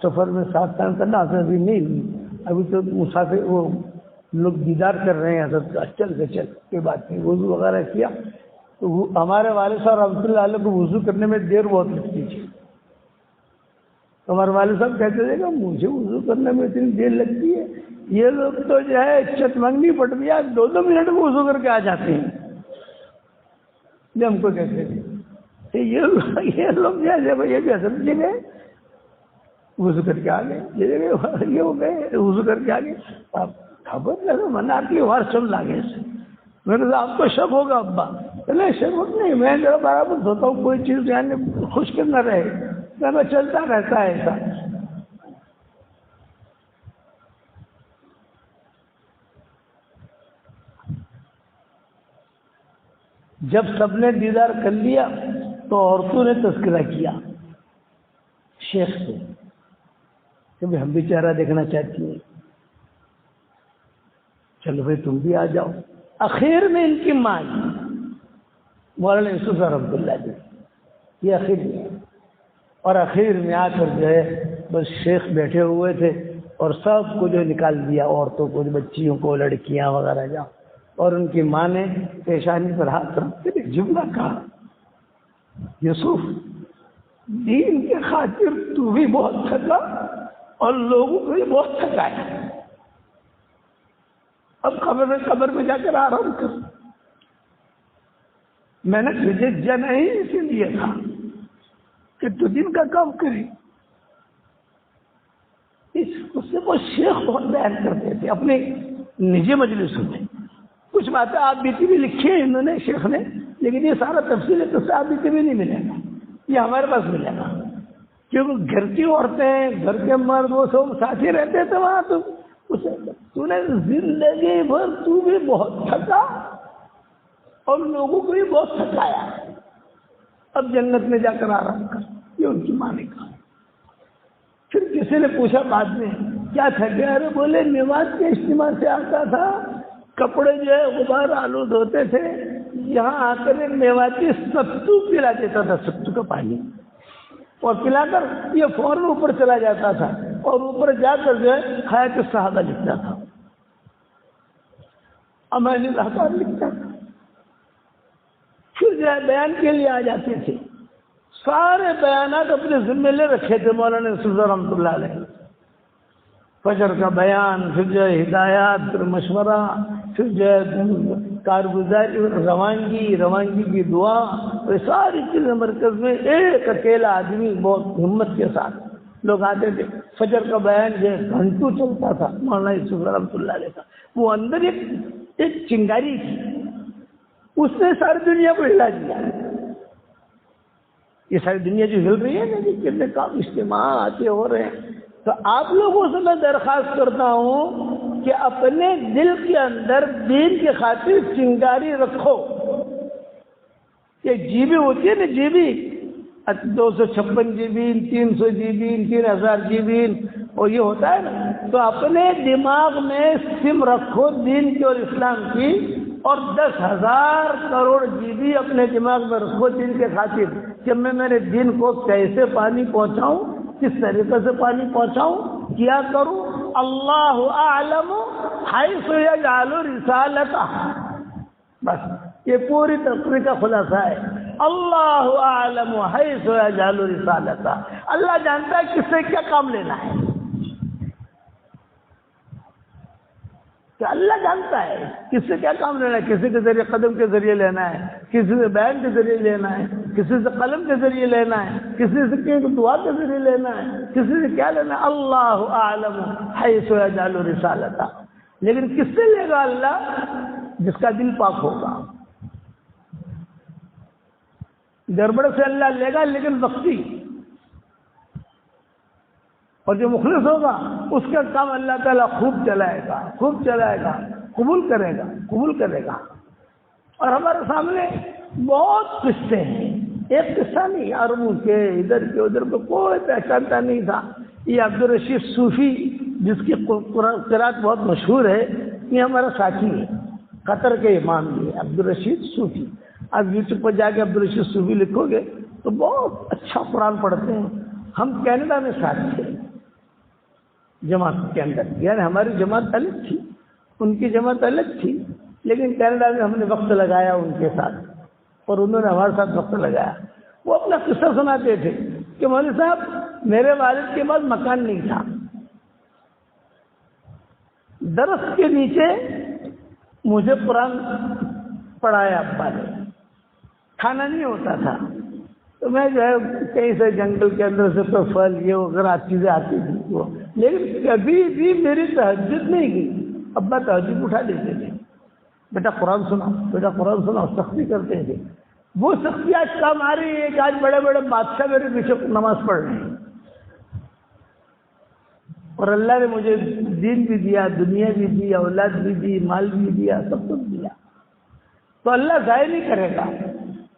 سفر میں 7 ٹائم کرنا ابھی نہیں ہوئی. ابھی تو مسافر وہ لوگ دیدار کر رہے ہیں حضرت کا، چل کے چل کوئی بات نہیں. وضو وغیرہ کیا تو ہمارے والد صاحب رحمۃ اللہ علیہ کو وضو کرنے میں دیر بہت لگتی تھی. تو ہمارے والد صاحب کہتے تھے کہ مجھے وضو کرنے میں اتنی دیر لگتی ہے، یہ لوگ تو جو ہے چت منگنی پٹ گیا 2 منٹ میں وضو کر کے آ جاتے ہیں. یہ ہم کو کہتے تھے یہ لوگ یہ بھی حضرت جی گئے وضو کر کے آ گئے، یہ ہو گئے وضو کر کے آ گئے. خبر نہیں منا کی ورشم لاگے میں نے کہا آپ کو شک ہوگا ابا؟ نہیں شک نہیں، میں ذرا برابر دھوتا ہوں، کوئی چیز یعنی خشک نہ رہے، میں چلتا رہتا ہے ایسا۔ جب سب نے دیدار کر لیا تو عورتوں نے تذکرہ کیا شیخ سے کہ بھی ہم بھی چہرہ دیکھنا چاہتی ہیں، چلو بھائی تم بھی آ جاؤ۔ اخیر میں ان کی ماں مولانا یوسف رحمۃ اللہ جی، یہ اخیر میں، اور اخیر میں آ کر جو ہے بس شیخ بیٹھے ہوئے تھے اور سب کو جو نکال دیا، عورتوں کو، بچیوں کو، لڑکیاں وغیرہ جا، اور ان کی ماں نے پیشانی پر ہاتھ رکھ کر ایک جملہ کہا، یوسف دین کے خاطر تو بھی بہت تھکا اور لوگوں کو بھی بہت تھکایا، اب قبر میں جا کر آرام کر۔ میں نے تجھے جنا ہی اسی لیے تھا کہ تو دن کا کام کرے۔ اس سے وہ شیخ بہت بیان کرتے تھے اپنے نجی مجلسوں میں، کچھ باتیں آپ بیتی بھی لکھی ہیں انہوں نے، شیخ نے، لیکن یہ سارا تفصیل ہے تو آپ بیتی بھی نہیں ملے گا، یہ ہمارے پاس ملے گا، کیونکہ گھر کی عورتیں، گھر کے مرد، وہ سب ساتھی رہتے تھے وہاں، تو نے زندگی بھر تو بھی بہت تھکا اور لوگوں کو بھی بہت تھکایا، اب جنت میں جا کر آرام کر، یہ ان کی ماں نے کہا۔ پھر کسی نے پوچھا بعد میں کیا تھکے؟ ارے بولے نماز کے اجتماع سے آتا تھا، کپڑے جو ہے غبار آلود ہوتے تھے، یہاں آ کر ایک میواتی ستو پلا دیتا تھا، ستو کا پانی، اور پلا کر یہ فوراً اوپر چلا جاتا تھا، اور اوپر جا کر جو ہے حیات الصحابہ لکھتا تھا، امان الاحکام لکھتا تھا، پھر جو ہے بیان کے لیے آ جاتے تھے، سارے بیانات اپنے ذمہ لے رکھے تھے مولانا یوسف رحمۃ اللہ علیہ، فجر کا بیان، پھر جو ہے ہدایات، پھر مشورہ، پھر جو ہے کارگزاری، روانگی کی دعا، یہ ساری چیزیں مرکز میں ایک اکیلا آدمی بہت ہمت کے ساتھ لوگ آتے تھے۔ فجر کا بیان جو ہے گھنٹوں چلتا تھا مولانا یوسف رحمۃ اللہ علیہ کا، وہ اندر ایک چنگاری تھی، اس نے ساری دنیا کو ہلا دیا۔ یہ ساری دنیا جو ہل رہی ہے نا، کتنے کام اجتماعات ہو رہے ہیں، تو آپ لوگوں سے میں درخواست کرتا ہوں کہ اپنے دل کے اندر دین کی خاطر چنگاری رکھو۔ یہ جی بی ہوتی ہے نا، G B 256 G B, 300 G B, 3000 G B, اور یہ ہوتا ہے نا، تو اپنے دماغ میں سم رکھو دین کی اور اسلام کی، اور 10,000 کروڑ جی بی اپنے دماغ میں رکھو دین کے خاطر، کہ میں میرے دین کو کیسے پانی پہنچاؤں، کس طریقے سے پانی پہنچاؤں، کیا کروں۔ اللہ اعلم حیث یجعل رسالتہ، بس یہ پوری تقریر کا خلاصہ ہے، اللہ اعلم حیث یجعل رسالتہ، اللہ جانتا ہے کس سے کیا کام لینا ہے، کہ اللہ جانتا ہے کس سے کیا کام لینا ہے، کسی کے ذریعے قدم کے ذریعے لینا ہے، کسی سے بیان کے ذریعے لینا ہے، کسی سے قلم کے ذریعے لینا ہے، کسی سے دعا کے ذریعے لینا ہے، کسی سے کیا لینا ہے، اللہ اعلم حیث یجعل رسالتہ۔ لیکن کس سے لے گا اللہ؟ جس کا دل پاک ہوگا۔ گڑبڑ سے اللہ لے گا لیکن وقتی، اور جو مخلص ہوگا اس کا کام اللہ تعالیٰ خوب چلائے گا، قبول کرے گا۔ اور ہمارے سامنے بہت قصے ہیں، ایک قصہ نہیں، عربوں کے ادھر کے ادھر کو کوئی پہچانتا نہیں تھا۔ یہ عبدالرشید صوفی، جس کی قرات بہت مشہور ہے، یہ ہمارا ساتھی ہے، قطر کے امام یہ عبدالرشید صوفی۔ آپ یوٹیوب پر جا کے عبدالرشید صوفی لکھو گے تو بہت اچھا قرآن پڑھتے ہیں۔ ہم کینیڈا میں ساتھ تھے جماعت کے اندر، یعنی ہماری جماعت الگ تھی، ان کی جماعت الگ تھی، لیکن کینیڈا میں ہم نے وقت لگایا ان کے ساتھ، اور انہوں نے ہمارے ساتھ وقت لگایا۔ وہ اپنا قصہ سناتے تھے کہ مولوی صاحب میرے والد کے پاس مکان نہیں تھا، درخت کے نیچے مجھے قرآن پڑھایا ابا نے، کھانا نہیں ہوتا تھا، تو میں جو ہے کہیں سے جنگل کے اندر سے تو پھل یہ وغیرہ چیزیں آتی تھی وہ، لیکن کبھی بھی میری تہجد نہیں کی، ابا تہجد اٹھا دیتے تھے، بیٹا قرآن سناؤ، بیٹا قرآن سناؤ، سختی کرتے تھے۔ وہ سختی آج کام آ رہی ہے کہ آج بڑے بڑے بادشاہ میرے پیچھے نماز پڑھ رہے ہیں، اور اللہ نے مجھے دین بھی دیا، دنیا بھی دی، اولاد بھی دی، مال بھی دیا، سب کچھ دیا، تو اللہ ضائع نہیں کرے گا۔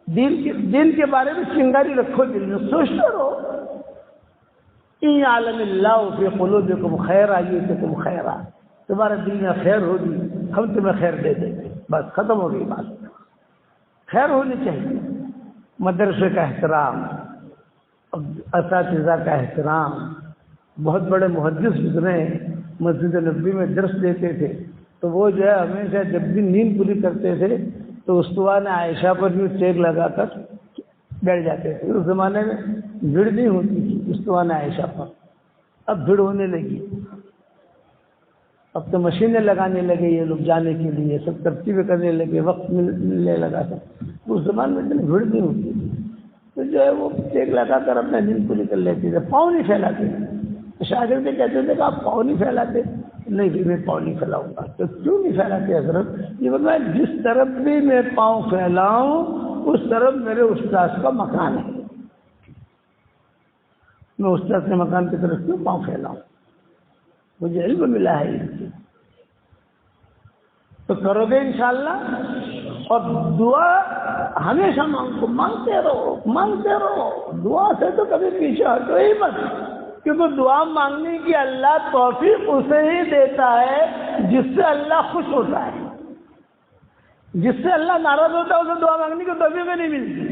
دین کے بارے میں چنگاری رکھو، دل میں سوچتے رہو، ان عالم اللہ فی قلوبکم خیرا یؤتکم خیرا، تمہارے دل میں خیر ہوگی ہم تمہیں خیر دے دیں گے، بس ختم ہو گئی بات۔ خیر ہونی چاہیے، مدرسے کا احترام، اساتذہ کا احترام۔ بہت بڑے محدث گزرے مسجد نبوی میں درس دیتے تھے، تو وہ جو ہے ہمیشہ جب بھی نیند پوری کرتے تھے تو استوان عائشہ پر بھی چیک لگا کر بیٹھ جاتے تھے۔ اس زمانے میں بھیڑ نہیں ہوتی تھی استوان عائشہ پر، اب بھیڑ ہونے لگی، اب تو مشینیں لگانے لگے یہ لوگ جانے کے لیے، سب ترتیبیں کرنے لگے، وقت ملنے لگا تھا۔ اس زمانے میں اتنی بھیڑ نہیں ہوتی تھی، تو جو ہے وہ چیک لگا کر اپنا نیند پوری کر لیتے تھے، پاؤں نہیں پھیلاتے تھے۔ شاگردیں کہتے تھے کہ آپ پاؤں نہیں پھیلاتے؟ نہیں بھی میں پاؤں نہیں پھیلاؤں گا۔ تو کیوں نہیں پھیلاتے حضرت؟ یہ بتایا جس طرف بھی میں پاؤں پھیلاؤں اس طرف میرے استاد کا مکان ہے، میں استاد کے مکان کی طرف کیوں پاؤں پھیلاؤں؟ مجھے علم ملا ہے اس سے، تو کرو گے انشاءاللہ۔ اور دعا ہمیشہ مانگتے رہو، مانگتے رہو، دعا سے تو کبھی پیچھے ہٹو ہی مت، کیونکہ دعا مانگنے کی اللہ توفیق اسے ہی دیتا ہے جس سے اللہ خوش ہوتا ہے۔ جس سے اللہ ناراض ہوتا ہے اسے دعا مانگنے کی توفیق نہیں ملتی،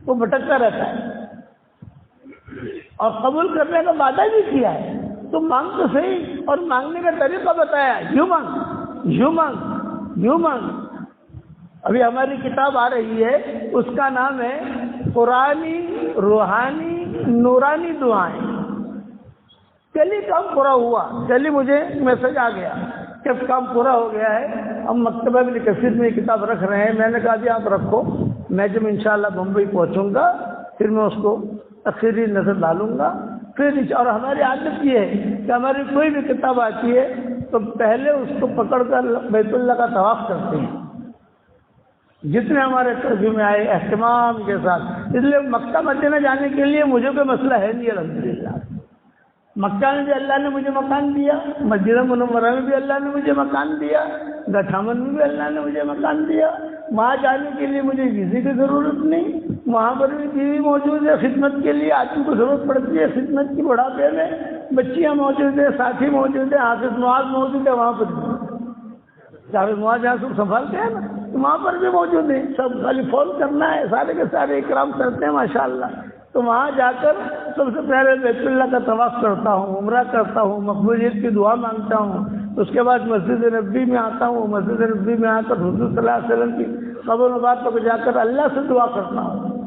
وہ بھٹکتا رہتا ہے۔ اور قبول کرنے کا وعدہ بھی کیا ہے، تو مانگ تو صحیح، اور مانگنے کا طریقہ بتایا، یوں مانگ، یوں مانگ، یوں مانگ۔ ابھی ہماری کتاب آ رہی ہے، اس کا نام ہے قرآنی روحانی نورانی دعائیں۔ کل ہی کام پورا ہوا، کل ہی مجھے میسج آ گیا کہ اب کام پورا ہو گیا ہے، ہم مکتبہ ابن کثیر میں یہ کتاب رکھ رہے ہیں۔ میں نے کہا جی آپ رکھو، میں جب انشاءاللہ بمبئی پہنچوں گا پھر میں اس کو اخیری نظر ڈالوں گا۔ پھر اور ہماری عادت یہ ہے کہ ہماری کوئی بھی کتاب آتی ہے تو پہلے اس کو پکڑ کر بیت اللہ کا طواف کرتے ہیں، جتنے ہمارے ترجمے آئے اہتمام کے ساتھ۔ اس لیے مکہ مدینہ جانے کے لیے مجھے کوئی مسئلہ ہے نہیں الحمدللہ۔ مکہ میں بھی اللہ نے مجھے مکان دیا، مدینہ منورہ میں بھی اللہ نے مجھے مکان دیا، گٹھامن میں بھی اللہ نے مجھے مکان دیا۔ وہاں جانے کے لیے مجھے ویزے کی ضرورت نہیں، وہاں پر بھی بیوی موجود ہے، خدمت کے لیے آدمی کو ضرورت پڑتی ہے، خدمت کی بڑھاپے میں بچیاں موجود ہیں، ساتھی موجود ہیں، حافظ معاذ موجود ہے، وہاں پر بھی حافظ معاذ یہاں سب سنبھالتے ہیں نا، وہاں پر بھی موجود ہیں، سب خالی فون کرنا ہے، سارے کے سارے اکرام کرتے ہیں ماشاءاللہ۔ تو وہاں جا کر سب سے پہلے بیت اللہ کا طواف کرتا ہوں، عمرہ کرتا ہوں، مقبولیت کی دعا مانگتا ہوں، اس کے بعد مسجد نبوی میں آتا ہوں، مسجد نبوی میں آ کر حضور صلی اللہ علیہ وسلم کی قبر مبارک پر جا کر اللہ سے دعا کرتا ہوں،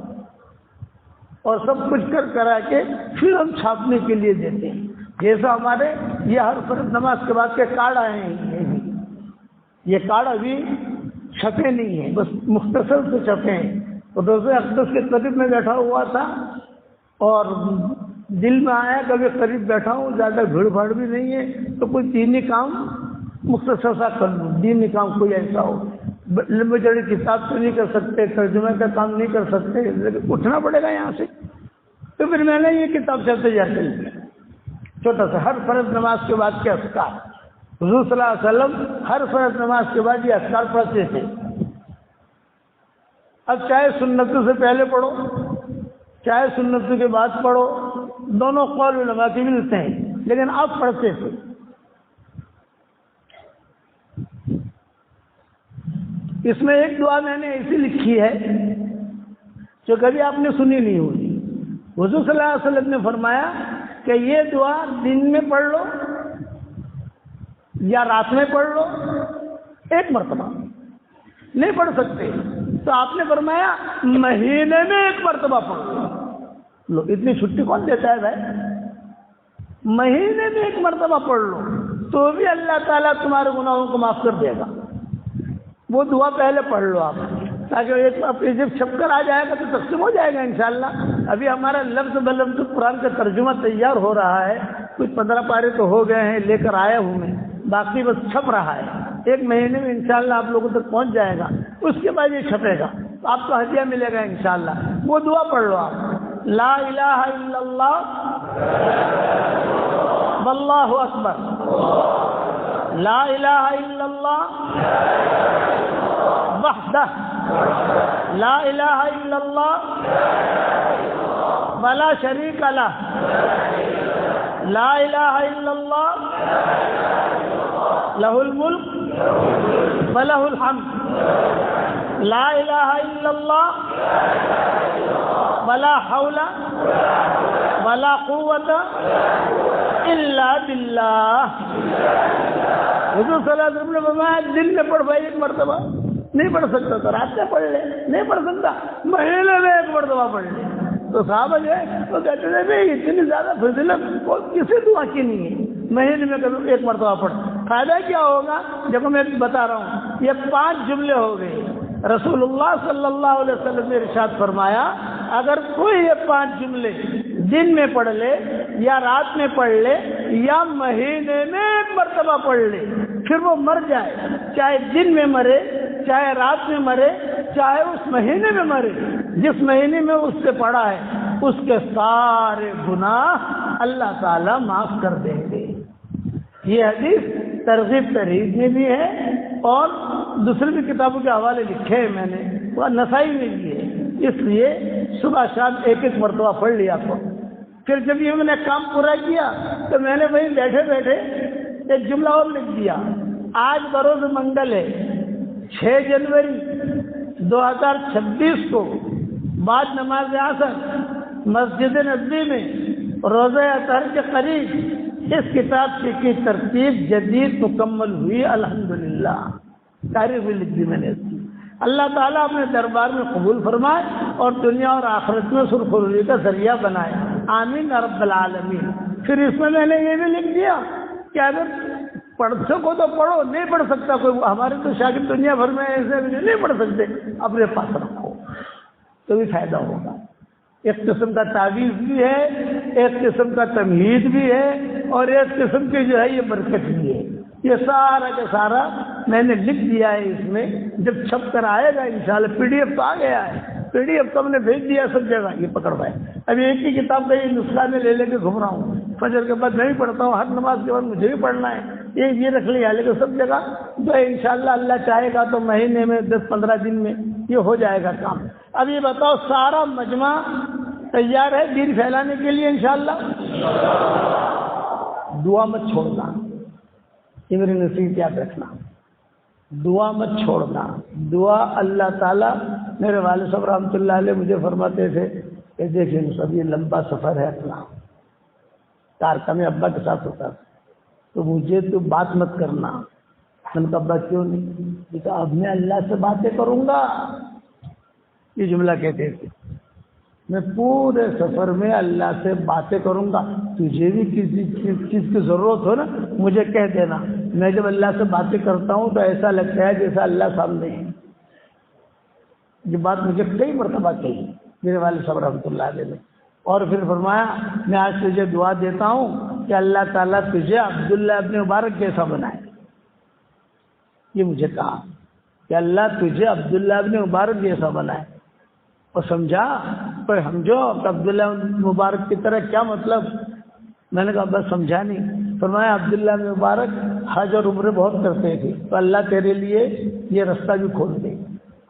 اور سب کچھ کرا کے پھر ہم چھاپنے کے لیے دیتے ہیں۔ جیسا ہمارے یہ ہر فرض نماز کے بعد کے کارڈ آئے ہیں، یہ کارڈ ابھی چھپے نہیں ہیں، بس مختصر سے چھپے ہیں۔ تو روزہ اقدس کے قریب میں بیٹھا ہوا تھا اور دل میں آیا کبھی قریب بیٹھا ہوں، زیادہ بھیڑ بھاڑ بھی نہیں ہے، تو کوئی دینی کام مختصر سا کر لوں، دینی کام کوئی ایسا ہو۔ لمبی چوڑی کتاب تو نہیں کر سکتے، ترجمے کا کام نہیں کر سکتے، لیکن اٹھنا پڑے گا یہاں سے، تو پھر میں نے یہ کتاب چلتے جاتے ہی چھوٹا سا ہر فرض نماز کے بعد کے اذکار، حضور صلی اللہ علیہ وسلم ہر فرض نماز کے بعد یہ اذکار پڑھتے تھے۔ اب چاہے سنتوں سے پہلے پڑھو چاہے سنتوں کے بعد پڑھو، دونوں قول علماء کے ملتے ہیں، لیکن آپ پڑھتے تھے۔ اس میں ایک دعا میں نے ایسی لکھی ہے جو کبھی آپ نے سنی نہیں ہوگی۔ حضور صلی اللہ علیہ وسلم نے فرمایا کہ یہ دعا دن میں پڑھ لو یا رات میں پڑھ لو ایک مرتبہ، نہیں پڑھ سکتے تو آپ نے فرمایا مہینے میں ایک مرتبہ پڑھ لو۔ اتنی چھٹی کون دیتا ہے بھائی؟ مہینے میں ایک مرتبہ پڑھ لو تو بھی اللہ تعالیٰ تمہارے گناہوں کو معاف کر دے گا۔ وہ دعا پہلے پڑھ لو آپ، تاکہ ایک جب چھپ کر آ جائے گا تو تقسیم ہو جائے گا انشاءاللہ۔ ابھی ہمارا لفظ بلفظ قرآن کا ترجمہ تیار ہو رہا ہے، کچھ 15 پارے تو ہو گئے ہیں، لے کر آیا ہوں میں، باقی بس چھپ رہا ہے، 1 مہینے میں انشاءاللہ آپ لوگوں تک پہنچ جائے گا. اس کے بعد یہ چھپے گا تو آپ کو ہدیہ ملے گا انشاءاللہ. وہ دعا پڑھ لو آپ, لا الہ الا اللہ واللہ اکبر, لا الہ الا اللہ وحدہ لا الہ الا اللہ ولا شریک لہ, لا الہ الا اللہ لہ الملک ولہ الحمد, لا الہ الا اللہ ولا حول ولا قوت الا باللہ. حضور صلی اللہ علیہ وسلم نے فرمایا دن میں پڑھ بھائی 1 مرتبہ, نہیں پڑھ سکتا تو رات میں پڑھ لے, نہیں پڑھ سکتا مہینے میں 1 مرتبہ پڑھ لے. تو صحابہ جو ہے وہ کہتے تھے بھائی اتنی زیادہ فضیلت کسی دعا کی نہیں ہے, مہینے میں کبھی 1 مرتبہ پڑھ. فائدہ کیا ہوگا؟ دیکھو میں بتا رہا ہوں, یہ 5 جملے ہو گئے. رسول اللہ صلی اللہ علیہ وسلم نے ارشاد فرمایا اگر کوئی یہ 5 جملے دن میں پڑھ لے یا رات میں پڑھ لے یا مہینے میں 1 مرتبہ پڑھ لے, پھر وہ مر جائے, چاہے دن میں مرے چاہے رات میں مرے چاہے اس مہینے میں مرے, جس مہینے میں اس سے پڑھا ہے اس کے سارے گناہ اللہ تعالیٰ معاف کر دیں گے. یہ حدیث ترغیب ترہیب میں بھی ہے اور دوسری بھی کتابوں کے حوالے لکھے ہیں میں نے, وہ نسائی میں بھی ہے. اس لیے صبح شام 1 مرتبہ پڑھ لیا آپ کو. پھر جب یہ میں نے کام پورا کیا تو میں نے وہیں بیٹھے بیٹھے ایک جملہ اور لکھ دیا, آج بروز منگل ہے 6 جنوری 2026 کو بعد نماز عصر مسجد نبوی میں روزہ اطہر کے قریب اس کتاب کی ترتیب جدید مکمل ہوئی الحمدللہ. تاریخ بھی لکھ دی میں نے. اللہ تعالیٰ اپنے دربار میں قبول فرمائے اور دنیا اور آخرت میں سرخروی کا ذریعہ بنائے, آمین رب العالمین. پھر اس میں نے یہ بھی لکھ دیا کہ اگر پڑھ سکو تو پڑھو, نہیں پڑھ سکتا کوئی, ہمارے تو شاگرد دنیا بھر میں ایسے نہیں پڑھ سکتے, اپنے پاس رکھو تو بھی فائدہ ہوگا. ایک قسم کا تعویذ بھی ہے, ایک قسم کا تمہید بھی ہے اور ایک قسم کی جو ہے یہ برکت بھی ہے. یہ سارا کا سارا میں نے لکھ دیا ہے اس میں. جب چھپ کر آئے گا انشاءاللہ, PDF تو آ گیا ہے, PDF تو ہم نے بھیج دیا سب جگہ, یہ پکڑ پائے. ابھی ایک ہی کتاب کا یہ نسخہ میں لے کے گھوم رہا ہوں. فجر کے بعد میں بھی پڑھتا ہوں, ہر نماز کے بعد مجھے بھی پڑھنا ہے. یہ رکھ لیا, لیکن سب جگہ جو انشاءاللہ اللہ چاہے گا تو مہینے میں 10-15 دن میں یہ ہو جائے گا کام. اب یہ بتاؤ سارا مجمع تیار ہے دین پھیلانے کے لیے انشاءاللہ؟ دعا مت چھوڑنا, یہ میری نصیحت یاد رکھنا, دعا مت چھوڑنا. دعا اللہ تعالیٰ, میرے والد صاحب رحمۃ اللہ علیہ مجھے فرماتے تھے کہ دیکھیں سب یہ لمبا سفر ہے اپنا, کارکا میں ابا کے ساتھ ہوتا تو مجھے تو بات مت کرنا. میں نے کہا ابا کیوں نہیں؟ اب میں اللہ سے باتیں کروں گا, یہ جملہ کہتے تھے. میں پورے سفر میں اللہ سے باتیں کروں گا, تجھے بھی کسی چیز کی ضرورت ہو نا مجھے کہہ دینا. میں جب اللہ سے باتیں کرتا ہوں تو ایسا لگتا ہے جیسا اللہ سامنے ہے. یہ بات مجھے کئی مرتبہ کہی میرے والد صاحب رحمۃ اللہ علیہ نے. اور پھر فرمایا میں آج تجھے دعا دیتا ہوں کہ اللہ تعالیٰ تجھے عبداللہ ابن مبارک جیسا بنائے. یہ مجھے کہا کہ اللہ تجھے عبداللہ ابن مبارک جیسا بنائے. اور سمجھا پر سمجھو عبداللہ مبارک کی طرح کیا مطلب؟ میں نے کہا بس سمجھا نہیں. فرمایا عبداللہ بن مبارک حج اور عمرے بہت کرتے تھے تو اللہ تیرے لیے یہ رستہ بھی کھول دے.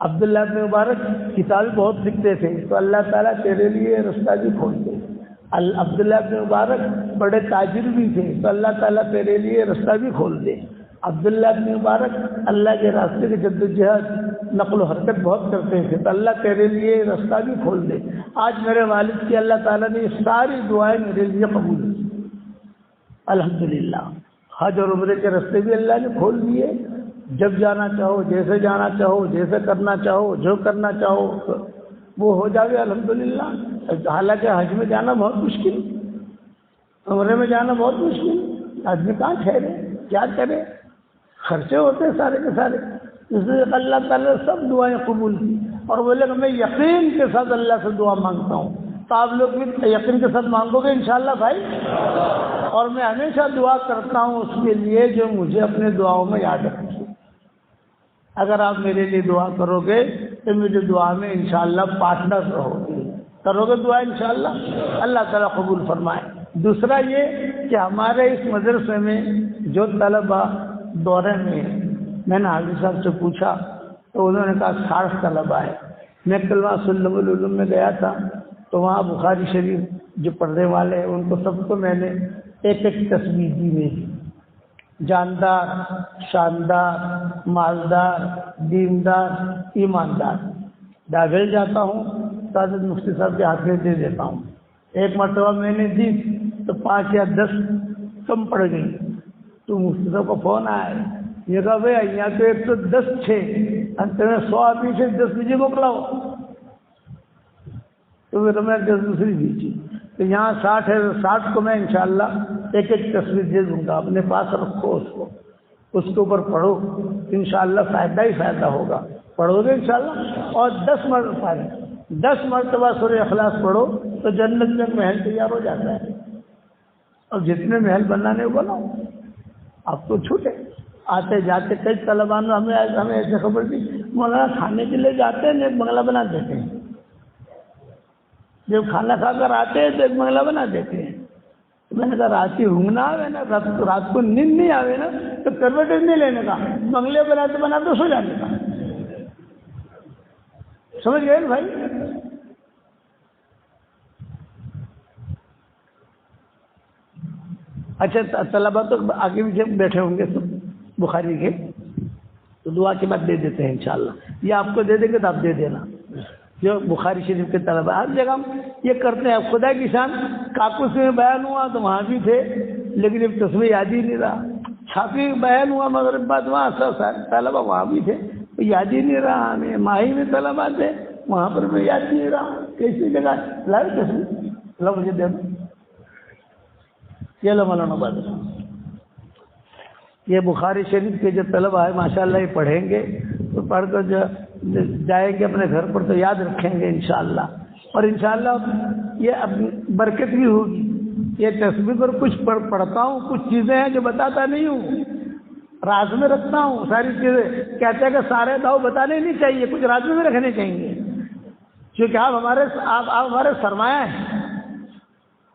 عبداللہ بن مبارک کتابیں بہت لکھتے تھے تو اللہ تعالیٰ تیرے لیے یہ رستہ بھی کھول دے. عبداللہ بن مبارک بڑے تاجر بھی تھے تو اللہ تعالیٰ تیرے لیے رستہ بھی کھول دے. عبداللہ بن مبارک اللہ کے راستے کی جدوجہد نقل و حرکت بہت کرتے تھے تو اللہ تیرے لیے رستہ بھی کھول دے. آج میرے والد کی اللہ تعالیٰ نے یہ ساری دعائیں میرے لیے قبول کی الحمدللہ. حج اور عمرے کے راستے بھی اللہ نے کھول دیے. جب جانا چاہو, جیسے جانا چاہو, جیسے کرنا چاہو, جو کرنا چاہو وہ ہو جاوے الحمدللہ. حالانکہ حج میں جانا بہت مشکل, عمرے میں جانا بہت مشکل. آدمی کہاں ٹھہرے, کیا کرے, خرچے ہوتے سارے کے سارے. اس لیے اللہ تعالیٰ نے سب دعائیں قبول کی اور بولے کہ میں یقین کے ساتھ اللہ سے دعا مانگتا ہوں. تو آپ لوگ بھی یقین کے ساتھ مانگو گے انشاءاللہ بھائی. اور میں ہمیشہ دعا کرتا ہوں اس کے لیے جو مجھے اپنے دعاؤں میں یاد رکھے. اگر آپ میرے لیے دعا کرو گے تو میری دعا میں انشاءاللہ پارٹنر رہو گے، کرو گے دعا انشاءاللہ، اللہ تعالیٰ قبول فرمائے۔ دوسرا یہ کہ ہمارے اس مدرسے میں جو طلبہ دورے میں، میں نے حاجی صاحب سے پوچھا تو انہوں نے کہا 60 طلبہ ہے۔ میں کل وہاں سلم العلوم میں گیا تھا تو وہاں بخاری شریف جو پڑھنے والے ہیں ان کو سب کو میں نے ایک تصویر دی میری، جاندار، شاندار، مالدار، دیندار، ایماندار۔ داخل جاتا ہوں تو حضرت مفتی صاحب کے ہاتھ میں دے دیتا ہوں۔ ایک مرتبہ میں نے دی تو 5 یا 10 کم پڑ گئی، تو مفتی صاحب کا فون آیا، یہ کہا بھائی یہاں تو 110 تھے، انت میں 100 آدمی سے 10 مجھے موکلاؤ، تو پھر میں 10 دوسری دیجیے، تو یہاں 60 ہے، 60 کو میں انشاءاللہ ایک تصویر دے دوں گا، اپنے پاس رکھو اس کو، اس کے اوپر پڑھو، انشاءاللہ فائدہ ہی فائدہ ہوگا، پڑھو گے انشاءاللہ، اور 10 مرتبہ سورہ اخلاص پڑھو تو جنت میں محل تیار ہو جاتا ہے، اور جتنے محل بنانے وہ بناؤ، آپ کو چھوٹے آتے جاتے کئی طلباء نے ہمیں ایسے خبر دی، مولانا کھانے کے لیے جاتے ہیں ایک بنگلہ بنا دیتے ہیں، جب کھانا کھا کر آتے ہیں تو ایک بنگلہ بنا دیتے ہیں۔ میں نے کہا رات کی اونگنا آوے نا، رات کو نیند نہیں آوے نا تو کروٹ نہیں لینے کا، بنگلے بناتے سو جانے کا، سمجھ گئے نا بھائی؟ اچھا طلبا تو آگے بھی بیٹھے ہوں گے سب بخاری کے، تو دعا کے بعد دے دیتے ہیں انشاءاللہ، یہ آپ کو دے دیں گے تو آپ دے دینا، جو بخاری شریف کے طلبا ہر جگہ یہ کرتے ہیں۔ خدا کی شان کاکوس میں بیان ہوا تو وہاں بھی تھے، لیکن اب تصویر یاد ہی نہیں رہا، چھاپی بیان ہوا مغرب بعد وہاں سب طلبا وہاں بھی تھے، یاد ہی نہیں رہا ہمیں، ماہی میں طلبا تھے وہاں پر بھی یاد نہیں رہا، کیسی جگہ لائی تصویر، لو مجھے دے دو، یہ لو مولانا بادل، یہ بخاری شریف کے جو طلبا ہے ماشاءاللہ یہ پڑھیں گے تو پڑھ کر جو جائیں گے اپنے گھر پر تو یاد رکھیں گے انشاءاللہ، اور انشاءاللہ یہ برکت بھی ہوگی۔ یہ تصویر پر کچھ پڑھتا ہوں، کچھ چیزیں ہیں جو بتاتا نہیں ہوں، راز میں رکھتا ہوں ساری چیزیں، کہتے ہیں کہ سارے داؤ بتانے نہیں چاہیے، کچھ راز میں رکھنے چاہیے، کیونکہ آپ ہمارے سرمایہ ہیں۔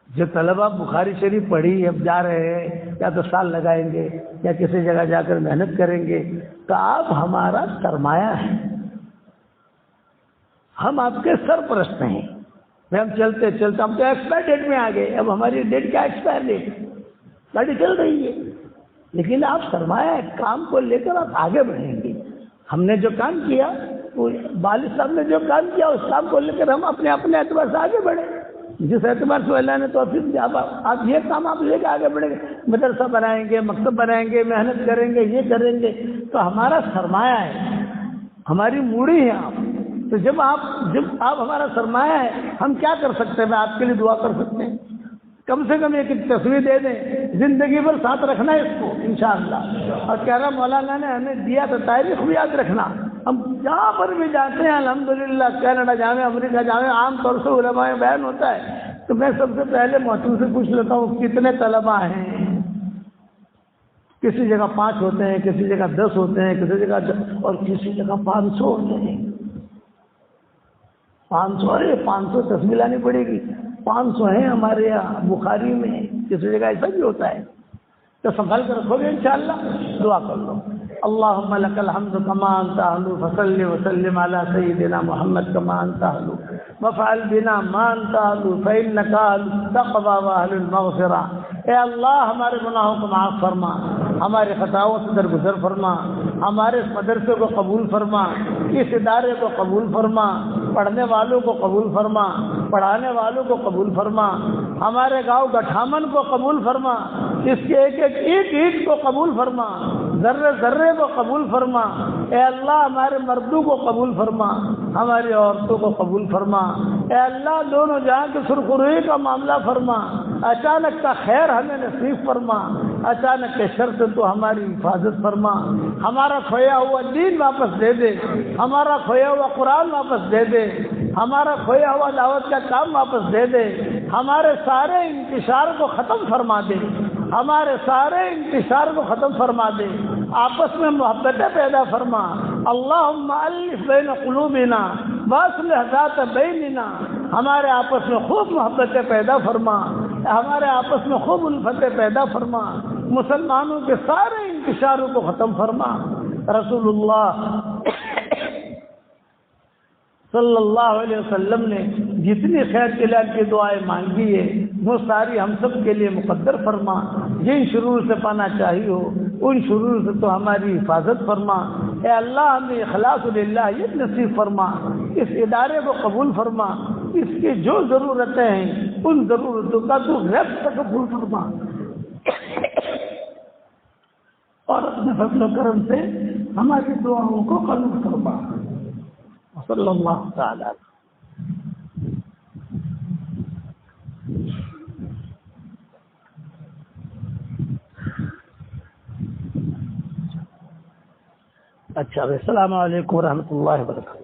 جو طلبہ بخاری شریف پڑھی اب جا رہے ہیں، یا تو سال لگائیں گے یا کسی جگہ جا کر محنت کریں گے، تو آپ ہمارا سرمایہ ہیں، ہم آپ کے سرپرست ہیں۔ ہم چلتے ہم تو ایکسپائر ڈیٹ میں آ گئے، اب ہماری ڈیٹ کیا ایکسپائر ڈیٹ، گاڑی چل رہی ہے، لیکن آپ سرمایہ کام کو لے کر آپ آگے بڑھیں گے۔ ہم نے جو کام کیا، والد صاحب نے جو کام کیا، اس کام کو لے کر ہم اپنے اعتبار سے آگے بڑھیں، جس اعتبار سے اللہ نے توفیق دیا، آپ یہ کام آپ لے کے آگے بڑھیں گے، مدرسہ بنائیں گے، مکتب بنائیں گے، محنت کریں گے، یہ کریں گے، تو ہمارا سرمایہ ہے، ہماری موڑی ہے آپ۔ تو جب آپ ہمارا سرمایہ ہے، ہم کیا کر سکتے ہیں؟ آپ کے لیے دعا کر سکتے ہیں، کم سے کم ایک تصویر دے دیں، زندگی بھر ساتھ رکھنا ہے اس کو انشاءاللہ، اور کہہ رہا مولانا نے ہمیں دیا تو تاریخ بھی یاد رکھنا۔ ہم جہاں پر بھی جاتے ہیں الحمدللہ، کینیڈا جاویں، امریکہ جاویں، عام طور سے علماء میں بیان ہوتا ہے تو میں سب سے پہلے محترم سے پوچھ لیتا ہوں کتنے طلبا ہیں۔ کسی جگہ 5 ہوتے ہیں، کسی جگہ 10 ہوتے ہیں، کسی جگہ اور کسی جگہ 500 ہوتے ہیں۔ 500 تصویر لانی پڑے گی، 500 ہیں ہمارے یہاں بخاری میں، کسی جگہ ایسا بھی ہوتا ہے، تو سنبھال کر رکھو گے انشاءاللہ، دعا کر لو۔ اللہم لک الحمد کما انت اہل فصلی وسلم علی سیدنا محمد کما انت اہل وفعل بنا ما انت اہل فانک اہل التقوی واہل المغفرہ۔ اے اللہ ہمارے گناہوں کو معاف فرما، ہماری خطاؤں سے درگزر فرما، ہمارے اس مدرسے کو قبول فرما، اس ادارے کو قبول فرما، پڑھنے والوں کو قبول فرما، پڑھانے والوں کو قبول فرما، ہمارے گاؤں گٹھامن کو قبول فرما، اس کے ایک اینٹ کو قبول فرما، ذرے ذرے کو قبول فرما۔ اے اللہ ہمارے مردوں کو قبول فرما، ہماری عورتوں کو قبول فرما۔ اے اللہ دونوں جہاں کی سرخروئی کا معاملہ فرما، اچانک کا خیر ہمیں نصیب فرما، اچانک کے شر سے تو ہماری حفاظت فرما، ہمارا کھویا ہوا دین واپس دے دے، ہمارا کھویا ہوا قرآن واپس دے دے، ہمارا کھویا ہوا دعوت کا کام واپس دے دے، ہمارے سارے انتشار کو ختم فرما دے، ہمارے سارے انتشار کو ختم فرما دے، آپس میں محبتیں پیدا فرما، اللہم الف بین قلوبنا واصلح ذات بیننا، ہمارے آپس میں خوب محبتیں پیدا فرما، ہمارے آپس میں خوب الفتیں پیدا فرما، مسلمانوں کے سارے انتشاروں کو ختم فرما۔ رسول اللہ صلی اللہ علیہ وسلم نے جتنی خیر خلال کی دعائیں مانگی ہے وہ ساری ہم سب کے لیے مقدر فرما۔ جن شرور سے پانا چاہیے ہو ان شرور سے تو ہماری حفاظت فرما۔ اے اللہ ہمیں اخلاص للہیت نصیب فرما، اس ادارے کو قبول فرما، اس کی جو ضرورتیں ہیں ان ضرورتوں کا تو غیب سے قبول فرما، اور اپنے فضل و کرم سے ہماری دعاؤں کو قبول فرما۔ صلی اللہ تعالی۔ اچھا، السلام علیکم ورحمۃ اللہ وبرکاتہ۔